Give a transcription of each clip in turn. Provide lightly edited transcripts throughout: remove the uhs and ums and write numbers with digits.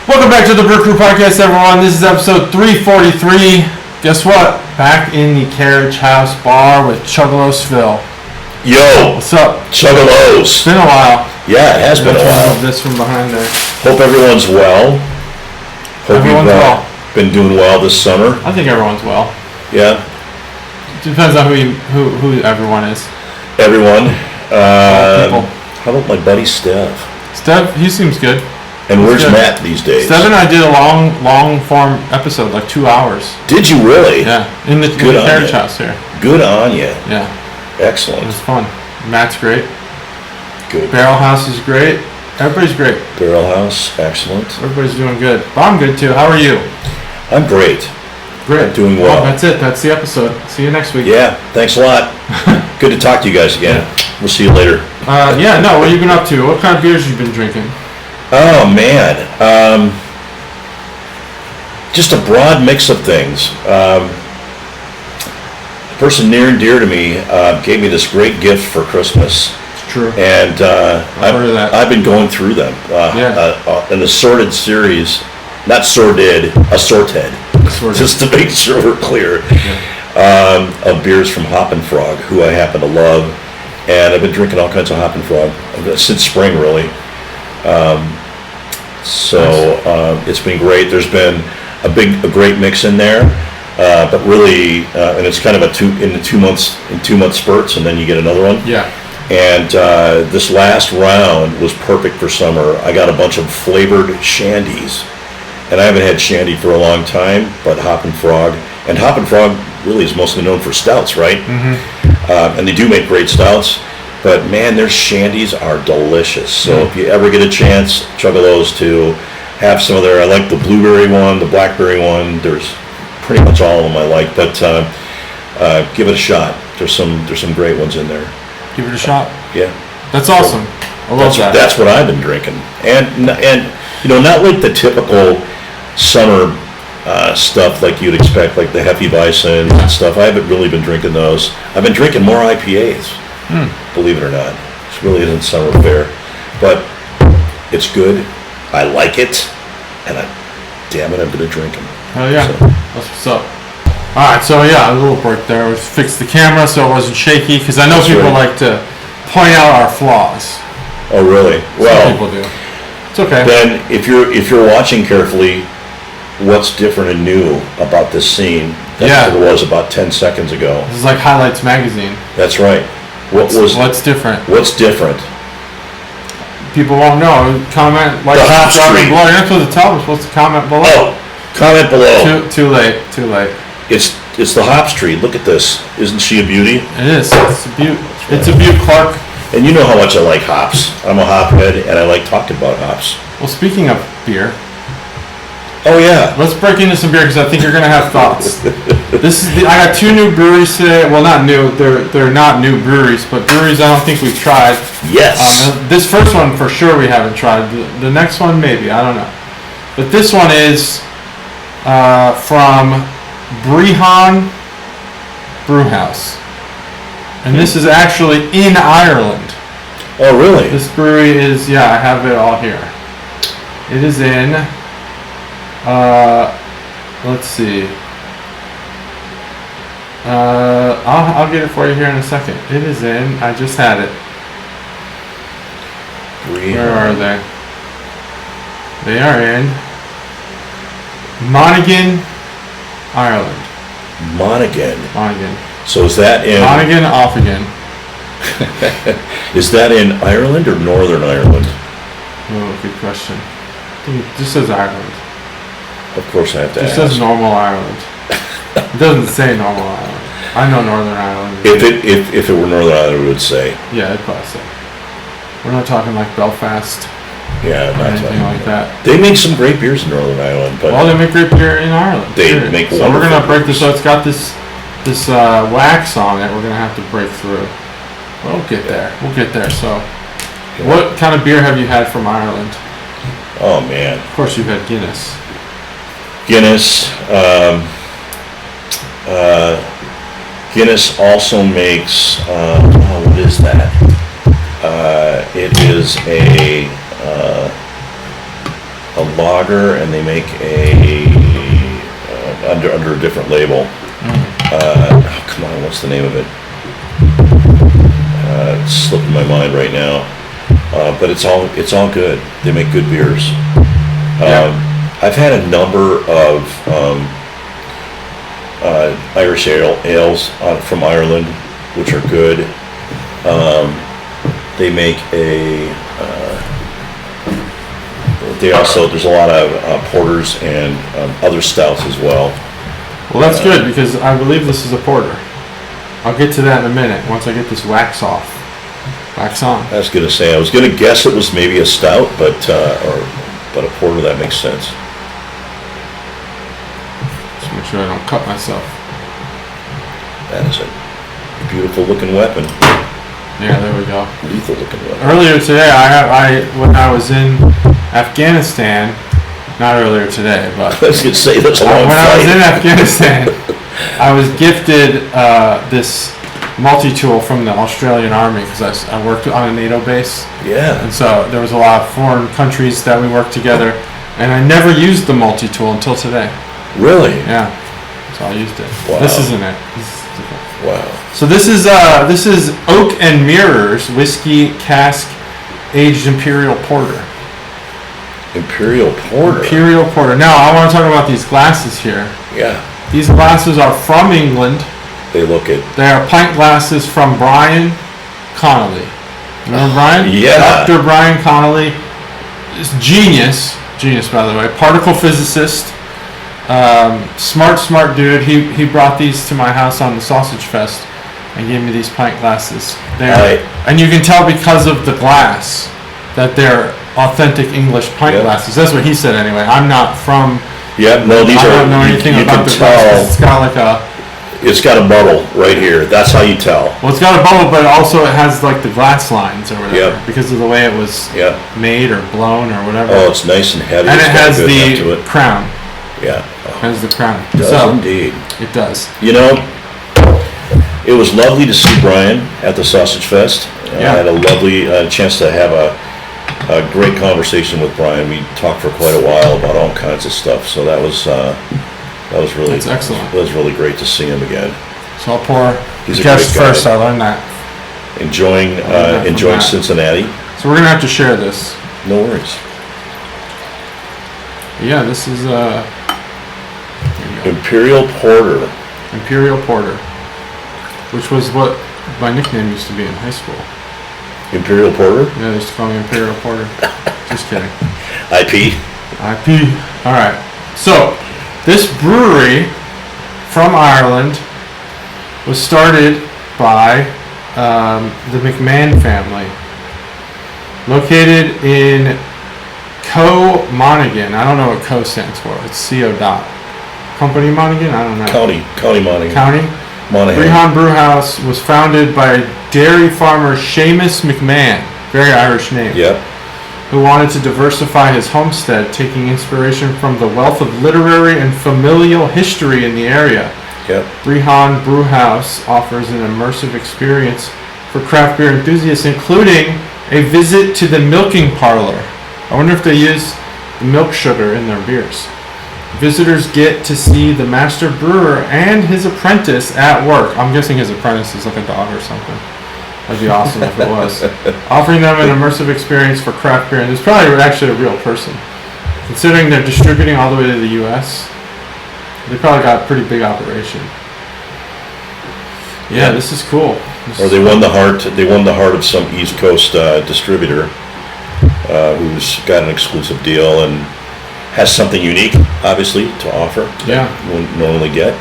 Welcome back to the Brew Crew Podcast, everyone. This is episode 343. Guess what? Back in the Carriage House Bar with Chuggalos Phil. Yo! What's up? Chuggalos! It's been a while. Yeah, it has been a while. This from behind there. Hope everyone's well. Hope everyone's well. Been doing well this summer. I think everyone's well. Yeah. Depends on who everyone is. Everyone. People. How about my buddy Steph? Steph, he seems good. And where's Matt these days? Steph and I did a long form episode, like 2 hours. Did you really? Yeah, in the Carriage House here. Good on you. Yeah. Excellent. It was fun. Matt's great. Good. Barrel House is great. Everybody's great. Barrel House, excellent. Everybody's doing good. But I'm good too. How are you? I'm great. Great. I'm doing well. That's it. That's the episode. See you next week. Yeah, thanks a lot. Good to talk to you guys again. We'll see you later. What have you been up to? What kind of beers have you been drinking? Oh, man. Just a broad mix of things. A person near and dear to me gave me this great gift for Christmas. It's true. And I've heard of that. I've been going through them. An assorted series. Not sorted, assorted. Just to make sure we're clear. Yeah. Of beers from Hop and Frog, who I happen to love. And I've been drinking all kinds of Hop and Frog since spring, really. It's been great. There's been a great mix in there, but really, and it's kind of in 2 month spurts, and then you get another one. Yeah. And this last round was perfect for summer. I got a bunch of flavored shandies, and I haven't had shandy for a long time, but Hop and Frog really is mostly known for stouts, right? Mm-hmm. And they do make great stouts. But man, their shandies are delicious. So if you ever get a chance, Chuggalos, to have some of their, I like the blueberry one, the blackberry one. There's pretty much all of them I like. But give it a shot. There's some great ones in there. Give it a shot. Yeah. That's awesome. I love that. That's what I've been drinking. And not like the typical summer stuff like you'd expect, like the Hefeweizen and stuff. I haven't really been drinking those. I've been drinking more IPAs. Believe it or not, it really isn't summer fare, but it's good. I like it, and damn it, I'm gonna drink them. Oh yeah, so. That's what's up. All right, so a little break there. We fixed the camera so it wasn't shaky, because I know people like to point out our flaws. Oh really? Well, some people do. It's okay. Then if you're watching carefully, what's different and new about this scene? That's what it was about 10 seconds ago. This is like Highlights magazine. That's right. What's different? What's different? People won't know. Comment, like, the hop street. Below. You're not supposed to tell them. You're supposed to comment below. Oh, comment below. Too late. It's the hop street. Look at this. Isn't she a beauty? It is. It's a beaut. Right. It's a beaut, Clark. And you know how much I like hops. I'm a hophead, and I like talking about hops. Well, speaking of beer. Oh yeah. Let's break into some beer, because I think you're gonna have thoughts. I got 2 new breweries today. Well, not new. They're not new breweries, but breweries I don't think we've tried. Yes. This first one for sure we haven't tried. The next one maybe. I don't know. But this one is from Brehon Brewhouse, and this is actually in Ireland. Oh really? This brewery is I have it all here. It is in. Let's see. I'll get it for you here in a second. It is in. I just had it. Where are they? They are in Monaghan, Ireland. Monaghan. So is that in Monaghan off again? Is that in Ireland or Northern Ireland? Oh, good question. I think it just says Ireland. Of course I have to ask. It says normal Ireland. It doesn't say normal Ireland. I know Northern Ireland. If it were Northern Ireland, it would say. Yeah, it'd probably say. We're not talking like Belfast. Yeah, or anything like that. They make some great beers in Northern Ireland, but they make great beer in Ireland. They make. So we're gonna break this. So it's got this wax on it. We're gonna have to break through. We'll get there. So, what kind of beer have you had from Ireland? Oh man. Of course, you've had Guinness. Guinness also makes, what is that? It is a lager, and they make a under a different label. Oh, come on, what's the name of it? It's slipping my mind right now. But it's all good. They make good beers. I've had a number of Irish ales from Ireland, which are good. They make there's a lot of porters and other stouts as well. Well, that's good, because I believe this is a porter. I'll get to that in a minute once I get this wax off. Wax on. I was gonna say, I was gonna guess it was maybe a stout, but a porter, that makes sense. Just make sure I don't cut myself. That is a beautiful looking weapon. Yeah, there we go. Lethal looking weapon. Earlier today, when I was in Afghanistan, not earlier today, but I was gonna say that's a long when I was in flight. Afghanistan, I was gifted this multi-tool from the Australian Army, because I worked on a NATO base. Yeah. And so there was a lot of foreign countries that we worked together, and I never used the multi-tool until today. Really? Yeah. So I used it. Wow. This isn't it. This is different. Wow. So this is Oak and Mirrors Whiskey Cask Aged Imperial Porter. Imperial Porter. Imperial Porter. Now I want to talk about these glasses here. Yeah. These glasses are from England. They look it. They are pint glasses from Brian Connolly. Remember Brian? Yeah. Dr. Brian Connolly is genius by the way, particle physicist. Smart dude. He brought these to my house on the Sausage Fest and gave me these pint glasses. And you can tell because of the glass that they're authentic English pint glasses. That's what he said anyway. I'm not from. Yeah, no, these I are. don't know anything you about can the tell. glasses. It's got like a. It's got a bubble right here. That's how you tell. Well, it's got a bubble, but also it has like the glass lines or whatever, Yep. because of the way it was made or blown or whatever. Oh, it's nice and heavy. And It's it got has good depth to the it. crown. Yeah. It has the crown. It does So, indeed. it does. You know, it was lovely to see Brian at the Sausage Fest. I had a lovely chance to have a great conversation with Brian. We talked for quite a while about all kinds of stuff. So that was really That's excellent. It was really great to see him again. So I'll pour He's a just great guy. first. I learned that. Enjoying Matt. Cincinnati. So we're gonna have to share this. No worries. Yeah, this is there you go. Imperial Porter. Imperial Porter, which was what my nickname used to be in high school. Imperial Porter? Yeah, they used to call me Imperial Porter. Just kidding. IP. IP. All right. So this brewery from Ireland was started by the McMahon family, located in Monaghan. I don't know what Co stands for. It's CO dot. Company Monaghan? I don't know. County Monaghan. County? Monaghan. Brehon Brewhouse was founded by dairy farmer Seamus McMahon, very Irish name, Yep. who wanted to diversify his homestead, taking inspiration from the wealth of literary and familial history in the area. Yep. Brehon Brewhouse offers an immersive experience for craft beer enthusiasts, including a visit to the milking parlor. I wonder if they use the milk sugar in their beers. Visitors get to see the master brewer and his apprentice at work. I'm guessing his apprentice is like a dog or something. That'd be awesome if it was. Offering them an immersive experience for craft beer. And it's probably actually a real person. Considering they're distributing all the way to the U.S., they probably got a pretty big operation. Yeah, this is cool. Or they won the heart. They won the heart of some East Coast distributor who's got an exclusive deal and has something unique, obviously, to offer. Yeah. You wouldn't normally get.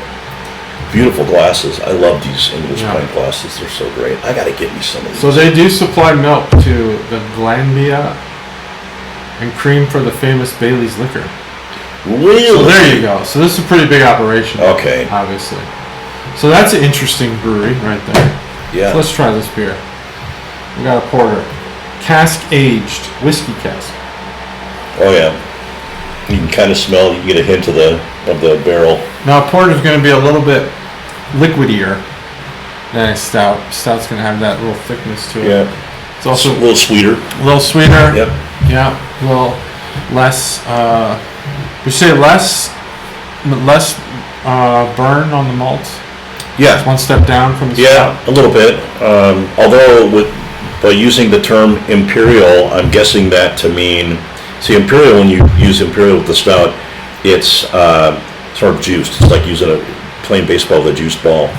Beautiful glasses. I love these English Yeah. pint glasses. They're so great. I got to get me some of these. So they do supply milk to the Glanbia and cream for the famous Bailey's liquor. Really? So there you go. So this is a pretty big operation. Okay. Obviously. So that's an interesting brewery right there. Yeah. So let's try this beer. We got a porter. Cask aged. Whiskey cask. Oh yeah. You can kind of smell. You get a hint of the barrel. Now a porter is going to be a little bit liquidier than a stout. Stout's going to have that little thickness to it. Yeah. It's also a little sweeter. a little sweeter. Yep. Yeah. Well, less. We say less burn on the malt. Yeah. One step down from the Yeah, stout. a little bit. Although by using the term imperial, I'm guessing that to mean, see, imperial, when you use imperial with the stout, it's sort of juiced. It's like using a playing baseball with a juiced ball.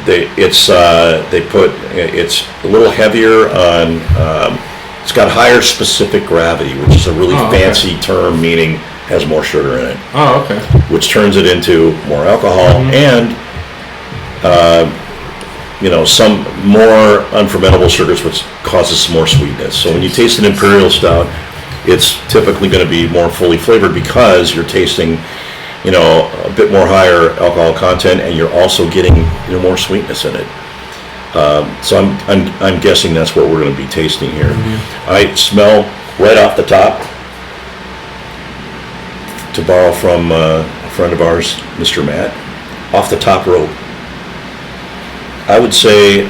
It's a little heavier on. It's got higher specific gravity, which is a really fancy term, meaning has more sugar in it. Oh, okay. Which turns it into more alcohol and some more unfermentable sugars, which causes some more sweetness. So when you taste an imperial stout, it's typically going to be more fully flavored because you're tasting, a bit more higher alcohol content, and you're also getting more sweetness in it. So I'm guessing that's what we're going to be tasting here. I smell right off the top, to borrow from a friend of ours, Mr. Matt, off the top rope. I would say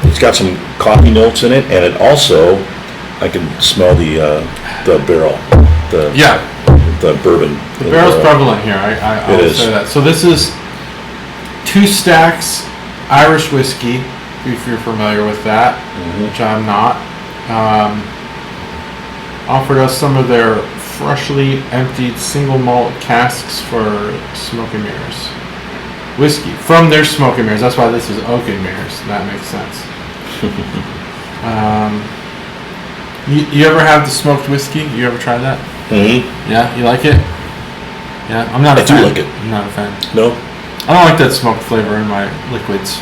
it's got some coffee notes in it, and it also, I can smell the barrel, the bourbon. The barrel's prevalent here. I would say that. So this is 2 Stacks Irish whiskey, if you're familiar with that, which I'm not. Offered us some of their freshly emptied single malt casks for smoke and mirrors. Whiskey from their smoke and mirrors. That's why this is oak and mirrors. That makes sense. You ever have the smoked whiskey? You ever tried that? Yeah, you like it? Yeah, I'm not a fan. I do like it. I'm not a fan. No? I don't like that smoked flavor in my liquids.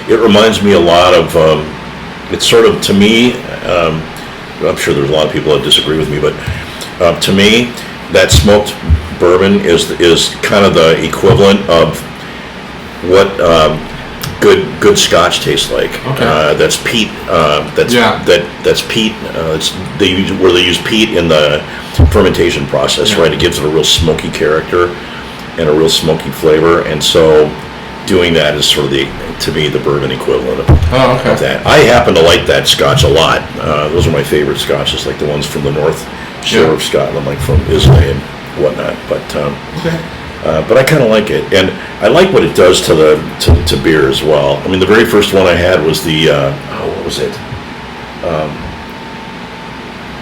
It reminds me a lot of, it's sort of, to me, I'm sure there's a lot of people that disagree with me, but to me, that smoked bourbon is kind of the equivalent of what good Scotch tastes like. Okay. That's peat. That's peat. Where they use peat in the fermentation process, right? It gives it a real smoky character and a real smoky flavor, and so doing that is sort of to me the bourbon equivalent of that. I happen to like that Scotch a lot. Those are my favorite Scotches, like the ones from the North Shore of Scotland, like from Islay and whatnot. But I kind of like it, and I like what it does to beer as well. I mean, the very first one I had was the what was it?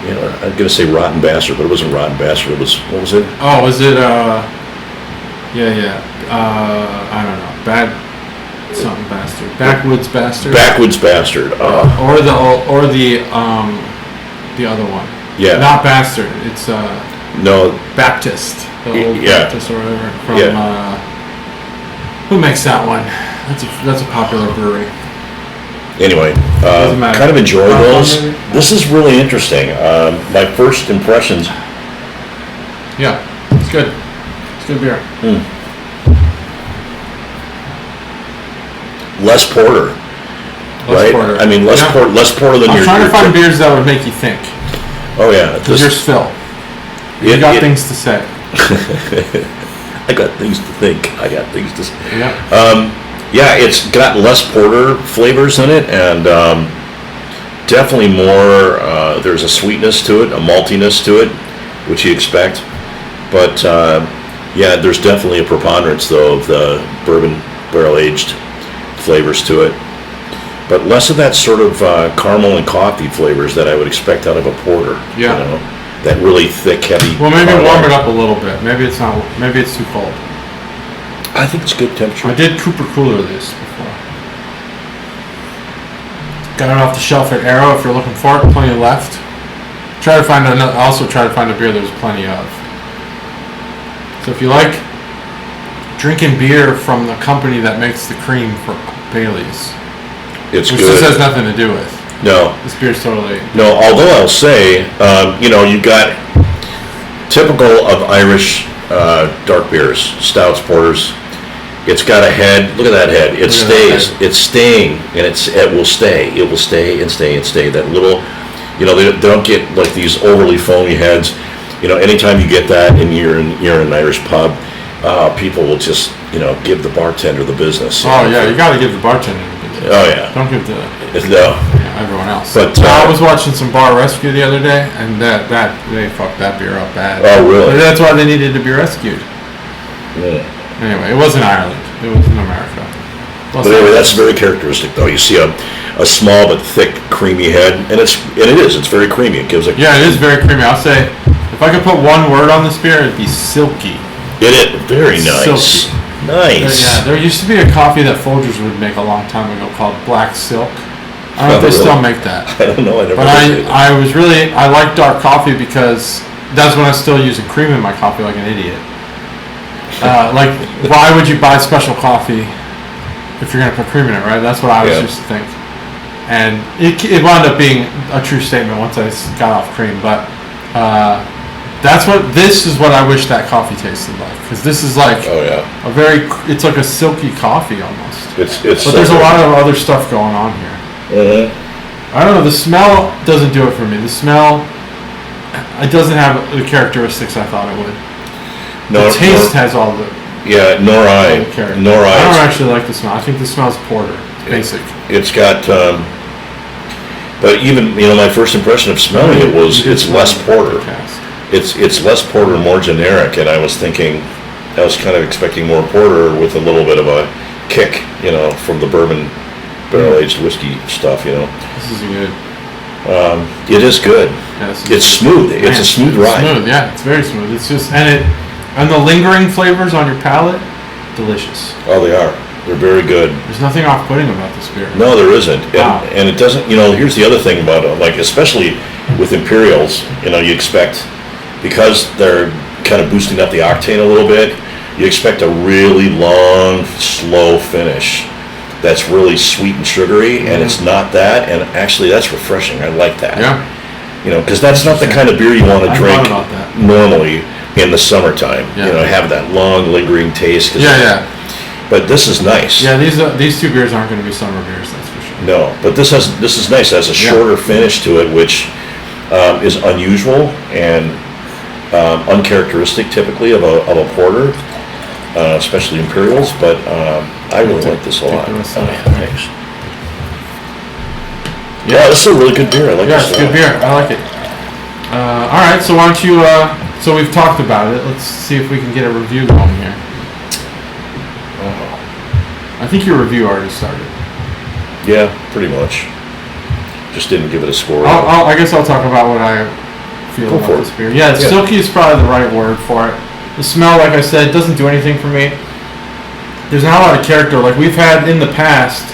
I'm going to say Rotten Bastard, but it wasn't Rotten Bastard. It was, what was it? Oh, was it? I don't know. Something bastard. Backwoods Bastard. Backwoods Bastard. Or the other one. Yeah. Not Bastard. It's no. Baptist. The old Baptist or whatever. From who makes that one? That's a popular brewery. Anyway, kind of enjoy those. This is really interesting. My first impressions. Yeah, it's good. It's good beer. Less porter, right? Porter. I mean, less porter than I'm trying to find beers that would make you think. Oh yeah, because you're Phil. You got things to say. I got things to think. I got things to say. Yeah. It's got less porter flavors in it, and definitely more. There's a sweetness to it, a maltiness to it, which you expect. But there's definitely a preponderance though of the bourbon barrel aged flavors to it, but less of that sort of caramel and coffee flavors that I would expect out of a porter. Yeah. That really thick, heavy. Well, maybe warm it up a little bit. Maybe it's not. Maybe it's too cold. I think it's good temperature. I did Cooper Cooler this before. Got it off the shelf at Arrow. If you're looking for it, plenty left. Also try to find a beer there's plenty of. So if you like drinking beer from the company that makes the cream for Bailey's, which good. This has nothing to do with. No. This beer's totally. No, although I'll say, you've got typical of Irish dark beers, stouts, porters. It's got a head. Look at that head. It stays. It's staying, and it will stay. It will stay and stay and stay. That little, they don't get like these overly foamy heads. Anytime you get that, and you're in an Irish pub, people will just give the bartender the business. You got to give the bartender the business. Oh yeah. Don't give the. No. Yeah, I everyone else. But, I was watching some Bar Rescue the other day, and that they fucked that beer up bad. Oh, really? But that's why they needed to be rescued. Yeah. Anyway, it wasn't Ireland. It was in America. But anyway, that's very characteristic, though. You see a small but thick, creamy head, and it is. It's very creamy. It gives a Yeah, it is very creamy. I'll say, if I could put one word on this beer, it'd be silky. It is very nice. Silky. Nice. There used to be a coffee that Folgers would make a long time ago called Black Silk. I don't know if they still make that. I don't know. I never. But I like dark coffee because that's when I was still using cream in my coffee like an idiot. Like, why would you buy special coffee if you're gonna put cream in it, right? That's what I was used to think. And it wound up being a true statement once I got off cream, but this is what I wish that coffee tasted like, because this is like it's like a silky coffee almost. But there's a lot of other stuff going on here. I don't know, the smell doesn't do it for me. The smell, it doesn't have the characteristics I thought it would. The taste has all the nor I. I don't actually like the smell. I think the smell's porter. It's basic. It's got but even my first impression of smelling it was it's less porter. It's less porter, more generic, and I was kind of expecting more porter with a little bit of a kick, from the bourbon barrel-aged whiskey stuff, This is good. It is good. Yes, it's smooth. It's a smooth ride. Smooth, yeah. It's very smooth. It's just and the lingering flavors on your palate, delicious. Oh, they are. They're very good. There's nothing off-putting about this beer. No, there isn't. Wow. And it doesn't. Here's the other thing about it. Like, especially with Imperials, you expect, because they're kind of boosting up the octane a little bit, you expect a really long, slow finish that's really sweet and sugary, and it's not that, and actually that's refreshing. I like that. Yeah. Because that's not the kind of beer you want to drink about that. normally in the summertime. Have that long, lingering taste. But this is nice. Yeah, these two beers aren't going to be summer beers, that's for sure. No, but this is nice. It has a shorter finish to it, which is unusual and uncharacteristic typically of a porter, especially Imperials. But I really like this a lot. Thanks. Yeah, this is a really good beer. I like this. It's a good beer. I like it. All right, so why don't you? So we've talked about it. Let's see if we can get a review going here. I think your review already started. Yeah, pretty much. Just didn't give it a score. I guess I'll talk about what I feel about this beer. Yeah, silky is probably the right word for it. The smell, like I said, doesn't do anything for me. There's not a lot of character. Like we've had in the past,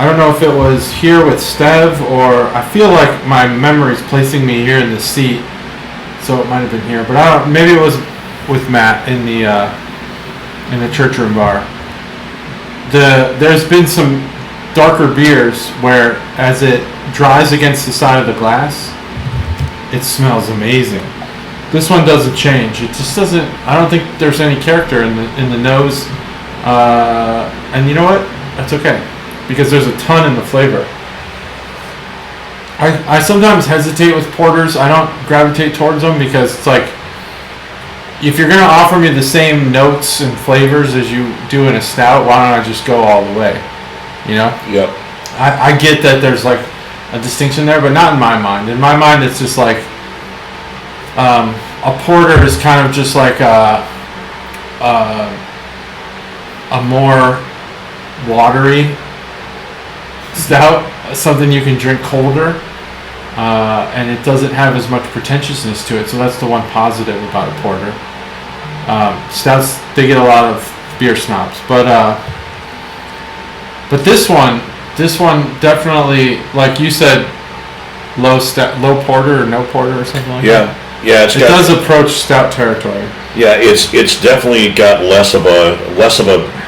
I don't know if it was here with Stev, or I feel like my memory's placing me here in the seat, so it might have been here. But I don't. Maybe it was with Matt in the church room bar. There's been some darker beers where, as it dries against the side of the glass, it smells amazing. This one doesn't change. It just doesn't. I don't think there's any character in the nose. And you know what? That's okay, because there's a ton in the flavor. I sometimes hesitate with porters. I don't gravitate towards them because it's like, if you're going to offer me the same notes and flavors as you do in a stout, why don't I just go all the way? Yep. I get that there's like a distinction there, but not in my mind. In my mind, it's just like a porter is kind of just like a more watery stout, something you can drink colder, and it doesn't have as much pretentiousness to it. So that's the one positive about a porter. Stouts, they get a lot of beer snobs, but this one definitely, like you said, low porter or no porter or something like that. Yeah, it does approach stout territory. Yeah, it's definitely got less of a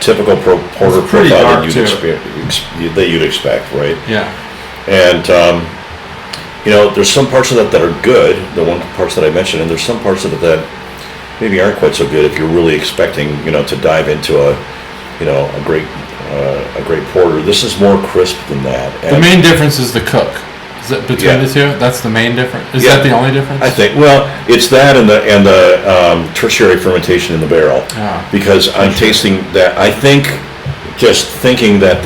typical porter profile that you'd expect, right? Yeah. And there's some parts of that are good, the parts that I mentioned, and there's some parts of it that maybe aren't quite so good if you're really expecting to dive into a great porter. This is more crisp than that. And the main difference is the cook. Is that between the two? That's the main difference. Is that the only difference? I think. Well, it's that and the tertiary fermentation in the barrel. Because I'm tasting that. I think, just thinking that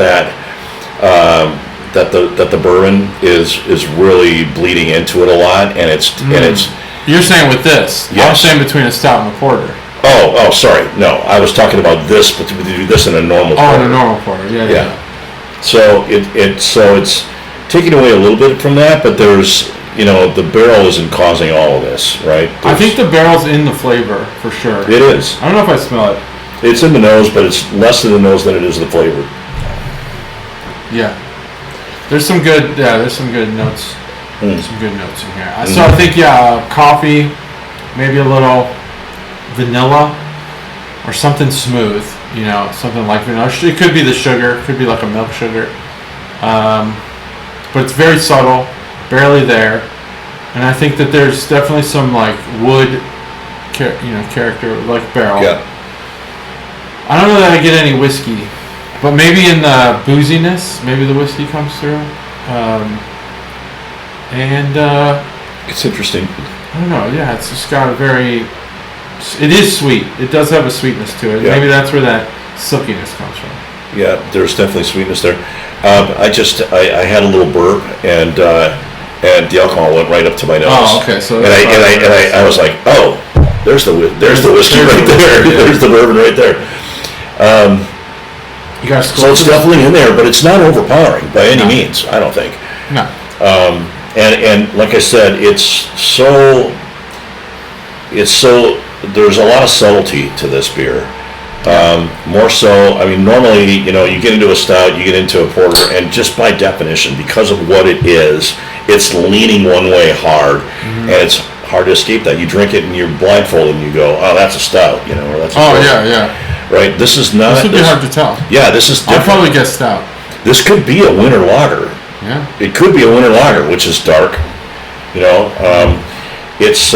that the bourbon is really bleeding into it a lot, and it's You're saying with this? Yes. I'm saying between a stout and a porter. Oh, sorry. No, I was talking about this, but to do this in a normal porter. Oh, in a normal porter. Yeah. So it's taking away a little bit from that, but there's, the barrel isn't causing all of this, right? I think the barrel's in the flavor for sure. It is. I don't know if I smell it. It's in the nose, but it's less in the nose than it is the flavor. Yeah. There's some good notes. Some good notes in here. So I think coffee, maybe a little vanilla or something smooth. Something like vanilla. It could be the sugar. It could be like a milk sugar. But it's very subtle, barely there, and I think that there's definitely some like wood, character like barrel. Yeah. I don't know that I get any whiskey, but maybe in the booziness, maybe the whiskey comes through. It's interesting. I don't know. Yeah, it's just got a very. It is sweet. It does have a sweetness to it. Yeah. Maybe that's where that silkiness comes from. Yeah, there's definitely sweetness there. I had a little burp, and the alcohol went right up to my nose. Oh, okay. So and I was like, oh, there's the whiskey right there. There's the bourbon right there. You guys. So it's definitely in there, but it's not overpowering by any means. I don't think. No. And like I said, it's so. There's a lot of subtlety to this beer. More so, normally, you get into a stout, you get into a porter, and just by definition, because of what it is, it's leaning one way hard, and it's hard to escape that. You drink it and you're blindfolded and you go, oh, that's a stout, or that's a porter. Yeah. Right? This is not... This would be hard to tell. Yeah, this is different. I'll probably guess stout. This could be a winter lager. Yeah. It could be a winter lager, which is dark. It's...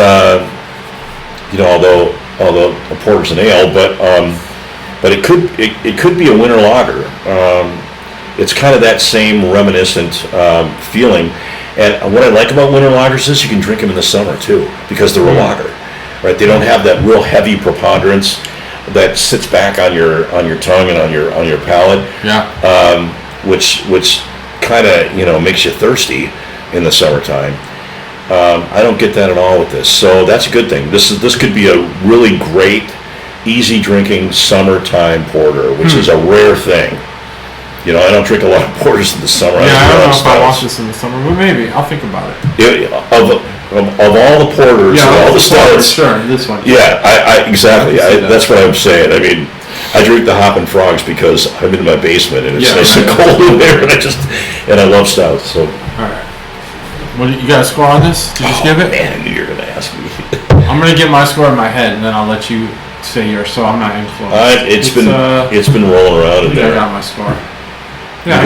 although a porter's an ale, but it could be a winter lager. It's kind of that same reminiscent feeling. And what I like about winter lagers is you can drink them in the summer too, because they're a lager, right? They don't have that real heavy preponderance that sits back on your tongue and on your palate. Yeah. Which kind of makes you thirsty in the summertime. I don't get that at all with this, so that's a good thing. This could be a really great, easy drinking summertime porter, which is a rare thing. I don't drink a lot of porters in the summer. Yeah, I don't know if I want this in the summer, but maybe I'll think about it. Of all the porters, all the stouts, sure, this one. Yeah, I exactly. That's what I'm saying. I drink the Hoppin' Frogs because I'm in my basement and it's nice and cold in there, and I love stouts. So. All right. What you got a score on this? Did you just give it? Man, I knew you were gonna ask me. I'm gonna get my score in my head, and then I'll let you say yours, so I'm not influenced. It's been rolling around in there. I got my score. Yeah,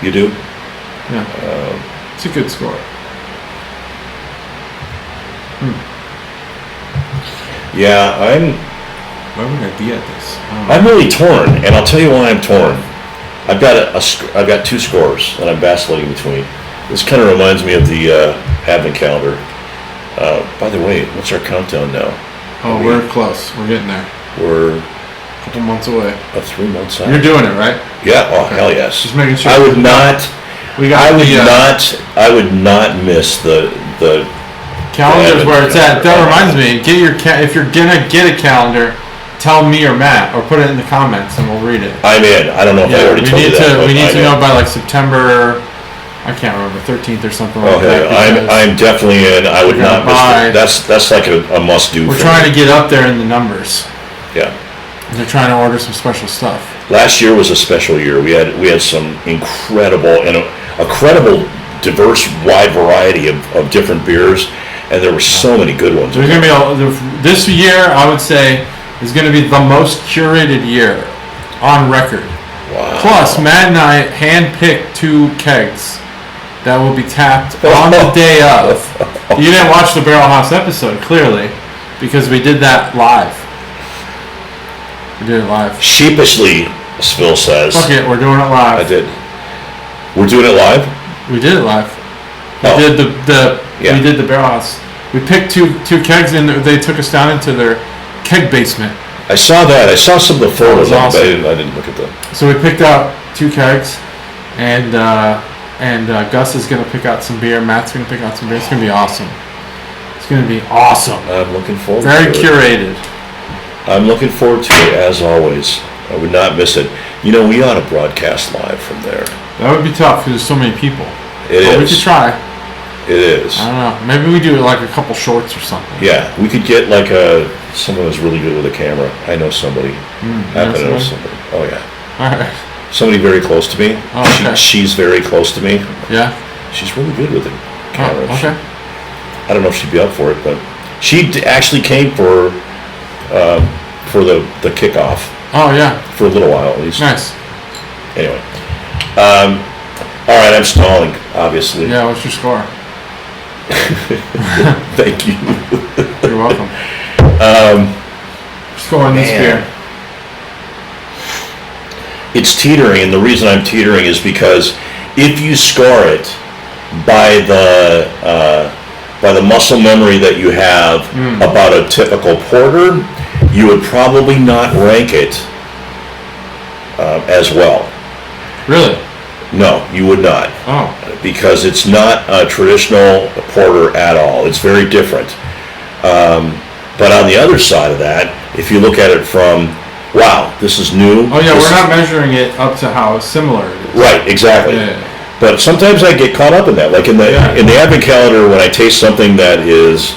you do? You do? Yeah. It's a good score. Yeah, Where would I be at this? I'm really torn, and I'll tell you why I'm torn. I've got two scores that I'm vacillating between. This kind of reminds me of the Advent calendar. By the way, what's our countdown now? Oh, we're close. We're getting there. We're a couple months away. 3 months out. You're doing it, right? Yeah. Oh, hell yes. Just making sure. I would not. I would not miss the calendar's where it's at. That reminds me. Get your if you're gonna get a calendar, tell me or Matt, or put it in the comments, and we'll read it. I'm in. I don't know if I already told you that. We need to know by like September. I can't remember, 13th or something like that. I'm definitely in. I would not miss it. That's like a must do. We're trying to get up there in the numbers. Yeah. They're trying to order some special stuff. Last year was a special year. We had some incredible and a credible, diverse, wide variety of different beers, and there were so many good ones. There's going to be this year, I would say, is going to be the most curated year on record. Wow. Plus, Matt and I handpicked 2 kegs that will be tapped on the day of. You didn't watch the Barrel House episode, clearly, because we did that live. We did it live. Sheepishly, SFIL says. Fuck it, we're doing it live. I did. We're doing it live? We did it live. We did we did the Barrel House. We picked two kegs and they took us down into their keg basement. I saw that. I saw some of the photos. Awesome. I didn't look at them. So we picked out 2 kegs, and and Gus is gonna pick out some beer. Matt's gonna pick out some beer. It's gonna be awesome. It's gonna be awesome. I'm looking forward Very to it. curated. I'm looking forward to it, as always. I would not miss it. You know, we ought to broadcast live from there. That would be tough because there's so many people. It But we is. could try. It is. I don't know. Maybe we do like a couple shorts or something. Yeah, we could get like someone who's really good with a camera. I know somebody. I happen to know somebody. Oh yeah. All right. Somebody very close to me. Oh, okay. She's very close to me. Yeah. She's really good with the camera. Oh, okay. I don't know if she'd be up for it, but she actually came for the kickoff Oh yeah. for a little while at least. Nice. Anyway, all right, I'm stalling, obviously. Yeah. What's your score? Thank you. You're welcome. Score on this man. beer. It's teetering, and the reason I'm teetering is because if you score it by the muscle memory that you have about a typical porter, you would probably not rank it as well. Really? No, you would not. Oh. Because it's not a traditional porter at all. It's very different. But on the other side of that, if you look at it from, wow, this is new. Oh yeah, we're not measuring it up to how similar it is. Right, exactly. Yeah. But sometimes I get caught up in that. Like in the advent calendar, when I taste something that is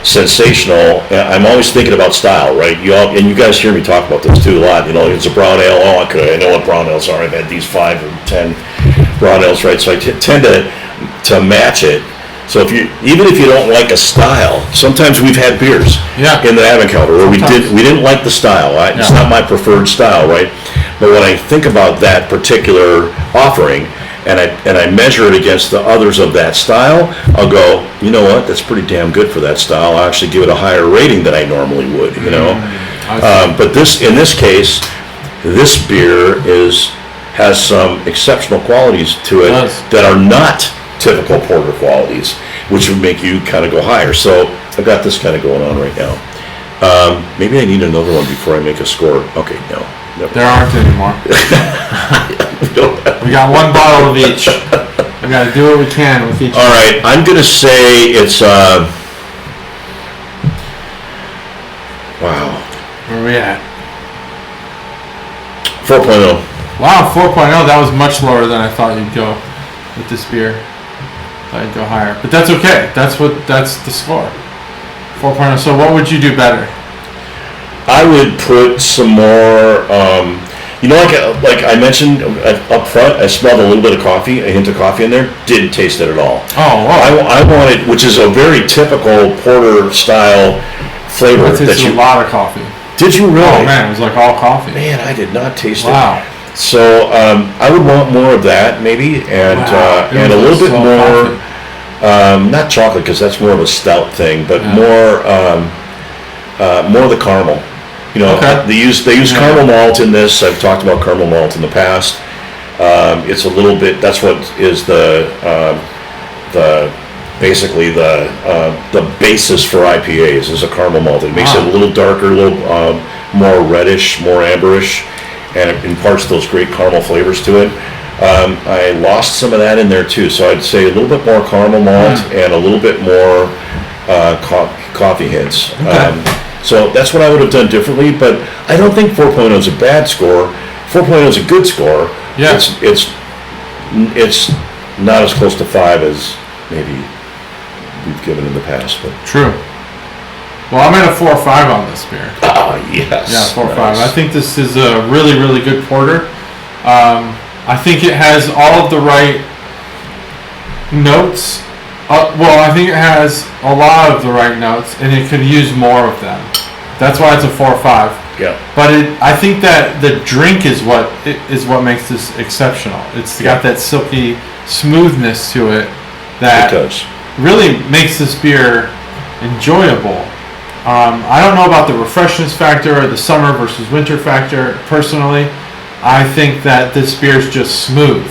sensational, I'm always thinking about style, right? And you guys hear me talk about this too a lot. You know, it's a brown ale. Oh, okay, I know what brown ales are. I've had these 5 or 10 brown ales, right? So I tend to match it. So even if you don't like a style, sometimes we've had beers in the advent calendar where we didn't like the style. Right? It's not my preferred style, right? But when I think about that particular offering, and I measure it against the others of that style, I'll go, you know what, that's pretty damn good for that style. I'll actually give it a higher rating than I normally would, you know. But in this case, this beer has some exceptional qualities to it that are not typical porter qualities, which would make you kind of go higher. So I've got this kind of going on right now. Maybe I need another one before I make a score. Okay, no. There aren't anymore. We got one bottle of each. We got to do what we can with each. All right, I'm going to say it's wow. Where are we at? 4.0. Wow, 4.0. That was much lower than I thought you'd go with this beer. Thought you'd go higher, but that's okay. That's the score. 4.0. So what would you do better? I would put some more, you know, like I mentioned up front, I smelled a little bit of coffee, a hint of coffee in there. Didn't taste it at all. Oh, wow. I wanted, which is a very typical porter style flavor. That tasted a lot of coffee. Did you really? Oh man, it was like all coffee. Man, I did not taste it. Wow. So I would want more of that maybe, and a little bit more, not chocolate because that's more of a stout thing, but more of the caramel. You know, they use caramel malt in this. I've talked about caramel malt in the past. It's a little bit. That's what is basically the basis for IPAs is a caramel malt. It makes it a little darker, a little more reddish, more amberish, and it imparts those great caramel flavors to it. I lost some of that in there too, so I'd say a little bit more caramel malt and a little bit more coffee hints. So that's what I would have done differently, but I don't think 4.0 is a bad score. 4.0 is a good score. Yeah. It's not as close to 5 as maybe we've given in the past. But True. Well, I'm at a 4 or 5 on this beer. Ah, yes. Yeah, 4 or 5. Nice. I think this is a really, really good porter. I think it has all of the right notes. I think it has a lot of the right notes, and it could use more of them. That's why it's a 4 or 5. Yeah. But I think that the drink is what makes this exceptional. It's got that silky smoothness to it that really makes this beer enjoyable. I don't know about the refreshness factor or the summer versus winter factor. Personally, I think that this beer is just smooth.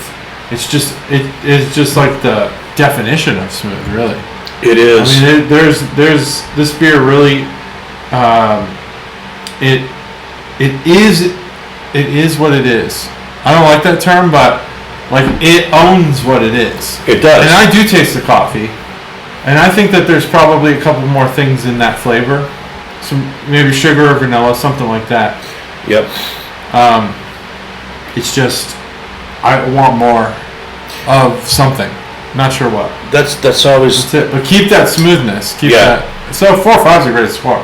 It is just like the definition of smooth, really. It is. I mean, there's this beer really. It is what it is. I don't like that term, but Like, it owns what it is. It does. And I do taste the coffee. And I think that there's probably a couple more things in that flavor. Some maybe sugar or vanilla, something like that. Yep. It's just, I want more of something. Not sure what. That's always. That's it. But keep that smoothness. Keep Yeah. that. So 4 or 5 is a great score.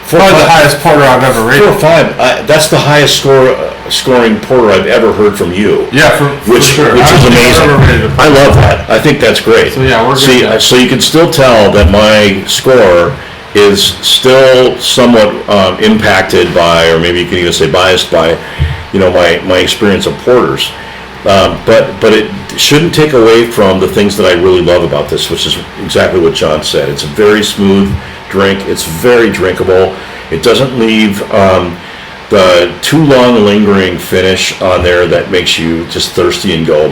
4 Probably the highest porter I've ever 4 rated. or 5. That's the highest scoring porter I've ever heard from you. Yeah, for sure. Which is amazing. I love that. I think that's great. So yeah, we're good. See, so you can still tell that my score is still somewhat impacted by, or maybe you can even say biased by, my experience of porters. But it shouldn't take away from the things that I really love about this, which is exactly what John said. It's a very smooth drink. It's very drinkable. It doesn't leave the too long lingering finish on there that makes you just thirsty and go,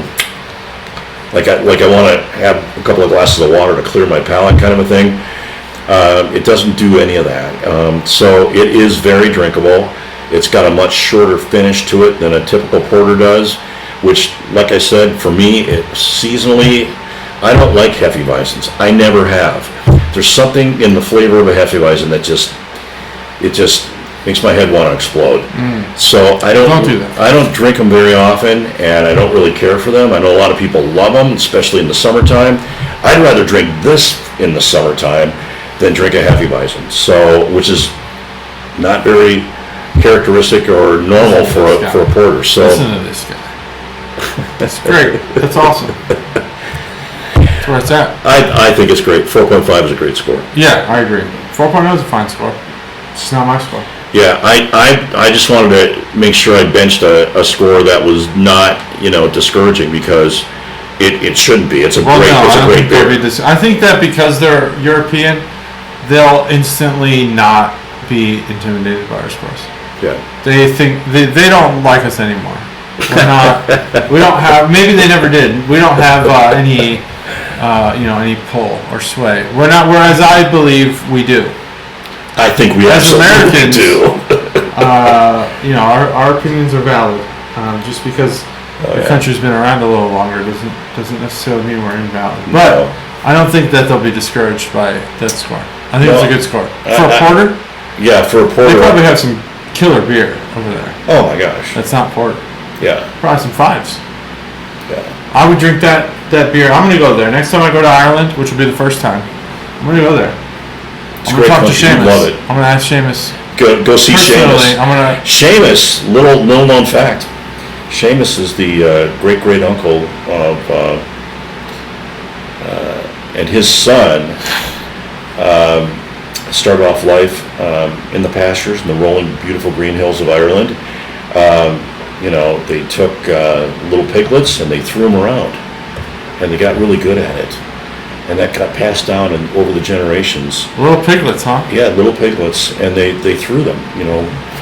like I want to have a couple of glasses of water to clear my palate, kind of a thing. It doesn't do any of that. So it is very drinkable. It's got a much shorter finish to it than a typical porter does, which, like I said, for me, seasonally, I don't like Hefeweizens. I never have. There's something in the flavor of a Hefeweizen that just makes my head want to explode. So I don't do that. I don't drink them very often, and I don't really care for them. I know a lot of people love them, especially in the summertime. I'd rather drink this in the summertime than drink a Hefeweizen. So, which is not very characteristic or normal for a porter. So listen to this guy. That's great. That's awesome. That's where it's at. I think it's great. 4.5 is a great score. Yeah, I agree. 4.0 is a fine score. It's just not my score. Yeah, I just wanted to make sure I benched a score that was not, discouraging, because it shouldn't be. It's a great beer. I think that because they're European, they'll instantly not be intimidated by our scores. Yeah. They think they don't like us anymore. We're not. We don't have. Maybe they never did. We don't have any pull or sway. We're not. Whereas I believe we do. I think we as absolutely Americans do. Our opinions are valid. Just because the country's been around a little longer doesn't necessarily mean we're invalid. But I don't think that they'll be discouraged by that score. I think it's a good score for a porter. Yeah, for a porter. They probably have some killer beer over there. Oh my gosh. That's not porter. Yeah. Probably some 5s. Yeah. I would drink that beer. I'm going to go there. Next time I go to Ireland, which will be the first time, I'm going to go there. It's I'm going to talk to Seamus. Love it. I'm going to ask Seamus. Go see Seamus. Seamus, little known fact. Seamus is the great uncle of, and his son started off life in the pastures in the rolling, beautiful green hills of Ireland. They took little piglets and they threw them around, and they got really good at it. And that got passed down over the generations. Little piglets, huh? Yeah, little piglets, and they threw them,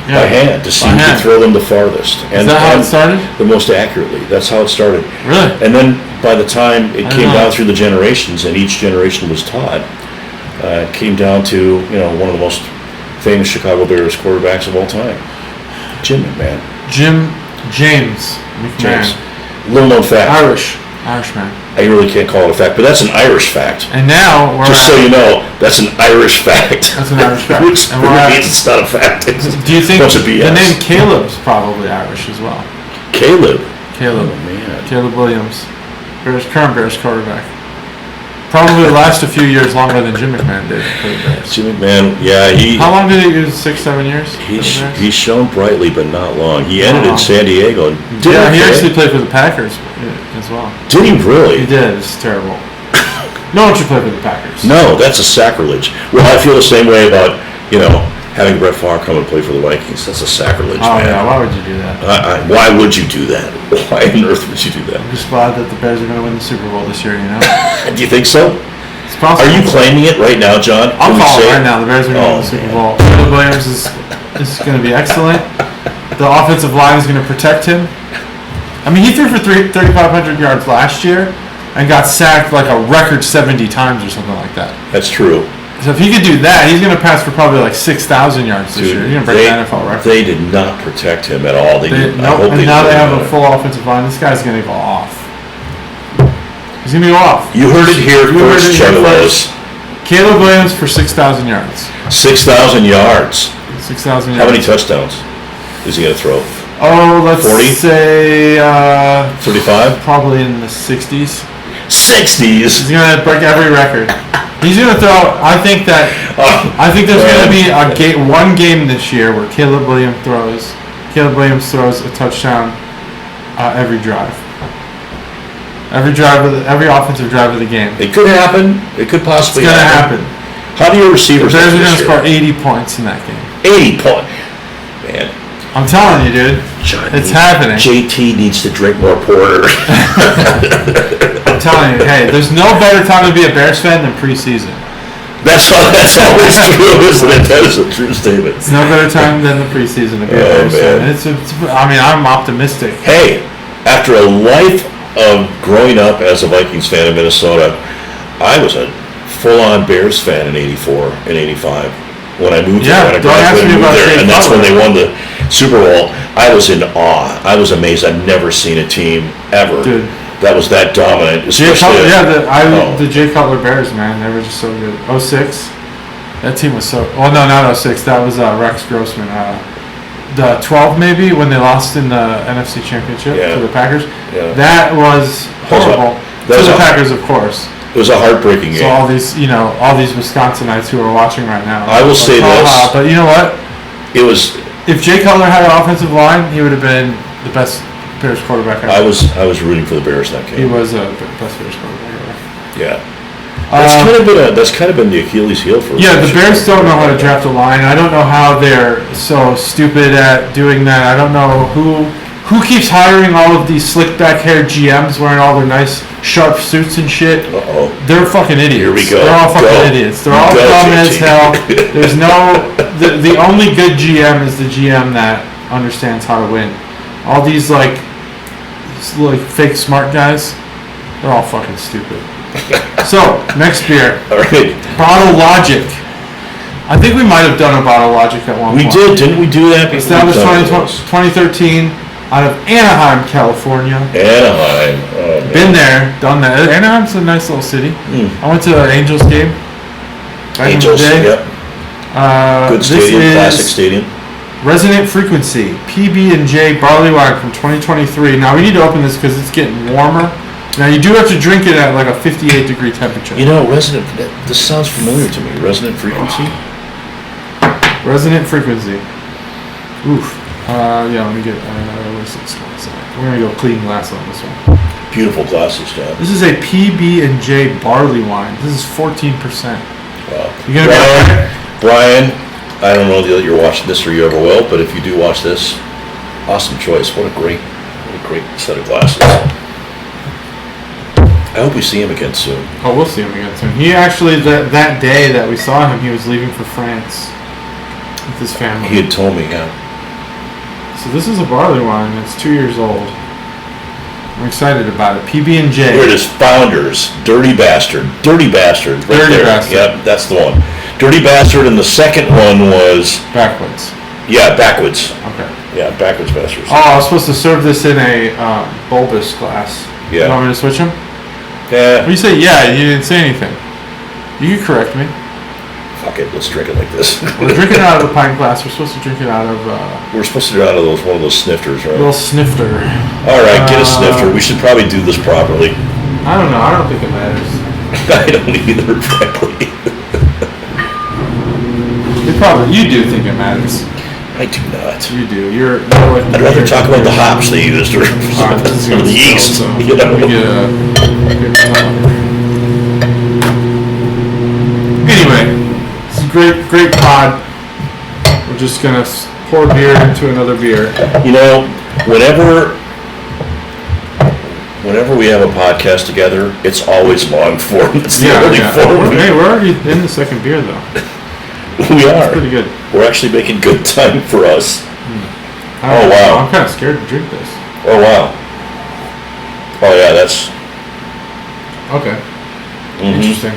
by hand to see who could throw them the farthest. Is that how it started? The most accurately. That's how it started. Really? And then by the time it came down through the generations, and each generation was taught, it came down to one of the most famous Chicago Bears quarterbacks of all time, Jim McMahon. James McMahon. Little known fact. Irishman. I really can't call it a fact, but that's an Irish fact. And now just so you know, that's an Irish fact. That's an Irish fact. Which means it's not a fact. It's do you think a bunch of BS. The name Caleb's probably Irish as well? Caleb. Oh, man. Caleb Williams, current Bears quarterback. Probably last a few years longer than Jim McMahon did for the Bears. Jim McMahon, yeah, How long did he use? 6-7 years? He's shown brightly, but not long. He ended in San Diego. He actually played for the Packers as well. Did he really? He did. It's terrible. No one should play for the Packers. No, that's a sacrilege. Well, I feel the same way about, having Brett Favre come and play for the Vikings. That's a sacrilege, man. Yeah, why would you do that? Why would you do that? Why on earth would you do that? I'm just glad that the Bears are going to win the Super Bowl this year, Do you think so? It's possible. Are you claiming it right now, John? I'll call it right now. The Bears are going to win the Super Bowl. Caleb Williams is going to be excellent. The offensive line is going to protect him. I mean, he threw for 3,500 yards last year and got sacked like a record 70 times or something like that. That's true. So if he could do that, he's going to pass for probably like 6,000 yards this year. He's going to break the NFL record. They did not protect him at all. Now they have a full offensive line. This guy's going to go off. He's going to go off. You heard it here first, Chuggalos. Caleb Williams for 6,000 yards. 6,000 yards. 6,000 yards. How many touchdowns is he going to throw? Oh, let's 40? say 35? Probably in the 60s. 60s? He's going to break every record. He's going to throw. I think there's going to be one game this year where Caleb Williams throws a touchdown every drive. Every offensive drive of the game. It could happen. It could possibly happen. How do your receivers? The Bears are going to score 80 points in that game. 80 points, man. I'm telling you, dude. It's happening. JT needs to drink more porter. I'm telling you, hey, there's no better time to be a Bears fan than preseason. That's always true, isn't it? That is a true statement. It's no better time than the preseason to be a Bears fan. I'm optimistic. Hey, after a life of growing up as a Vikings fan in Minnesota, I was a full-on Bears fan in '84 and '85 when I moved there. And that's when they won the Super Bowl. I was in awe. I was amazed. I'd never seen a team ever that was that dominant. The Jay Cutler Bears, man, they were just so good. 06, that team was so. Well, no, not 06. That was Rex Grossman. The 12 maybe when they lost in the NFC Championship to the Packers. Yeah. That was horrible. To the Packers, of course. It was a heartbreaking game. So all these Wisconsinites who are watching right now. I will say this. But you know what? It was. If Jay Cutler had an offensive line, he would have been the best Bears quarterback ever. I was rooting for the Bears that game. He was the best Bears quarterback ever. Yeah. That's kind of been the Achilles heel for. Yeah, the Bears don't know how to draft a line. I don't know how they're so stupid at doing that. I don't know who keeps hiring all of these slick back haired GMs wearing all their nice sharp suits and shit. Uh-oh. They're fucking idiots. Here we go. They're all fucking idiots. They're all dumb as hell. There's the only good GM is the GM that understands how to win. All these like fake smart guys, they're all fucking stupid. So, next beer. All right. Bottle Logic. I think we might have done a Bottle Logic at one point. We did, didn't we do that? Established 2013 out of Anaheim, California. Anaheim. Been there, done that. Anaheim's a nice little city. I went to an Angels game. Angels, yep. Good stadium, classic stadium. Resonant Frequency, PB&J Barley Wine from 2023. Now we need to open this because it's getting warmer. Now you do have to drink it at like a 58 degree temperature. You know, Resonant. This sounds familiar to me. Resonant Frequency. Resonant Frequency. Oof. Yeah. Let me get. Where's this glass at? We're gonna go clean glass on this one. Beautiful glasses, John. This is a PB&J barley wine. This is 14%. Wow. You gonna Brian, I don't know that you're watching this or you ever will, but if you do watch this, awesome choice. What a great set of glasses. I hope we see him again soon. Oh, we'll see him again soon. He actually, that day that we saw him, he was leaving for France with his family. He had told me, yeah. So this is a barley wine. It's 2 years old. I'm excited about it. PB&J. Here it is. Founders. Dirty Bastard. Dirty Bastard. Right Dirty there. Bastard. Yep, that's the one. Dirty Bastard, and the second one was... Backwards. Yeah, backwards. Okay. Yeah, backwards bastards. Oh, I was supposed to serve this in a bulbous glass. Yeah. You want me to switch them? Yeah. What do you say? Yeah, you didn't say anything. You can correct me. Fuck it, let's drink it like this. We're drinking it out of a pint glass. We're supposed to drink it out of... We're supposed to do it out of one of those snifters, right? A little snifter. All right, get a snifter. We should probably do this properly. I don't know. I don't think it matters. I don't either, frankly. You do think it matters. I do not. You do. You're like... I'd rather talk about the hops they used or the yeast. You know? Anyway, it's a great pod. We're just gonna pour beer into another beer. You know, whenever we have a podcast together, it's always long form. It's the only form. Hey, we're already in the second beer though. We are. That's pretty good. We're actually making good time for us. Oh wow! I'm kind of scared to drink this. Oh wow! Oh yeah, that's okay. Interesting.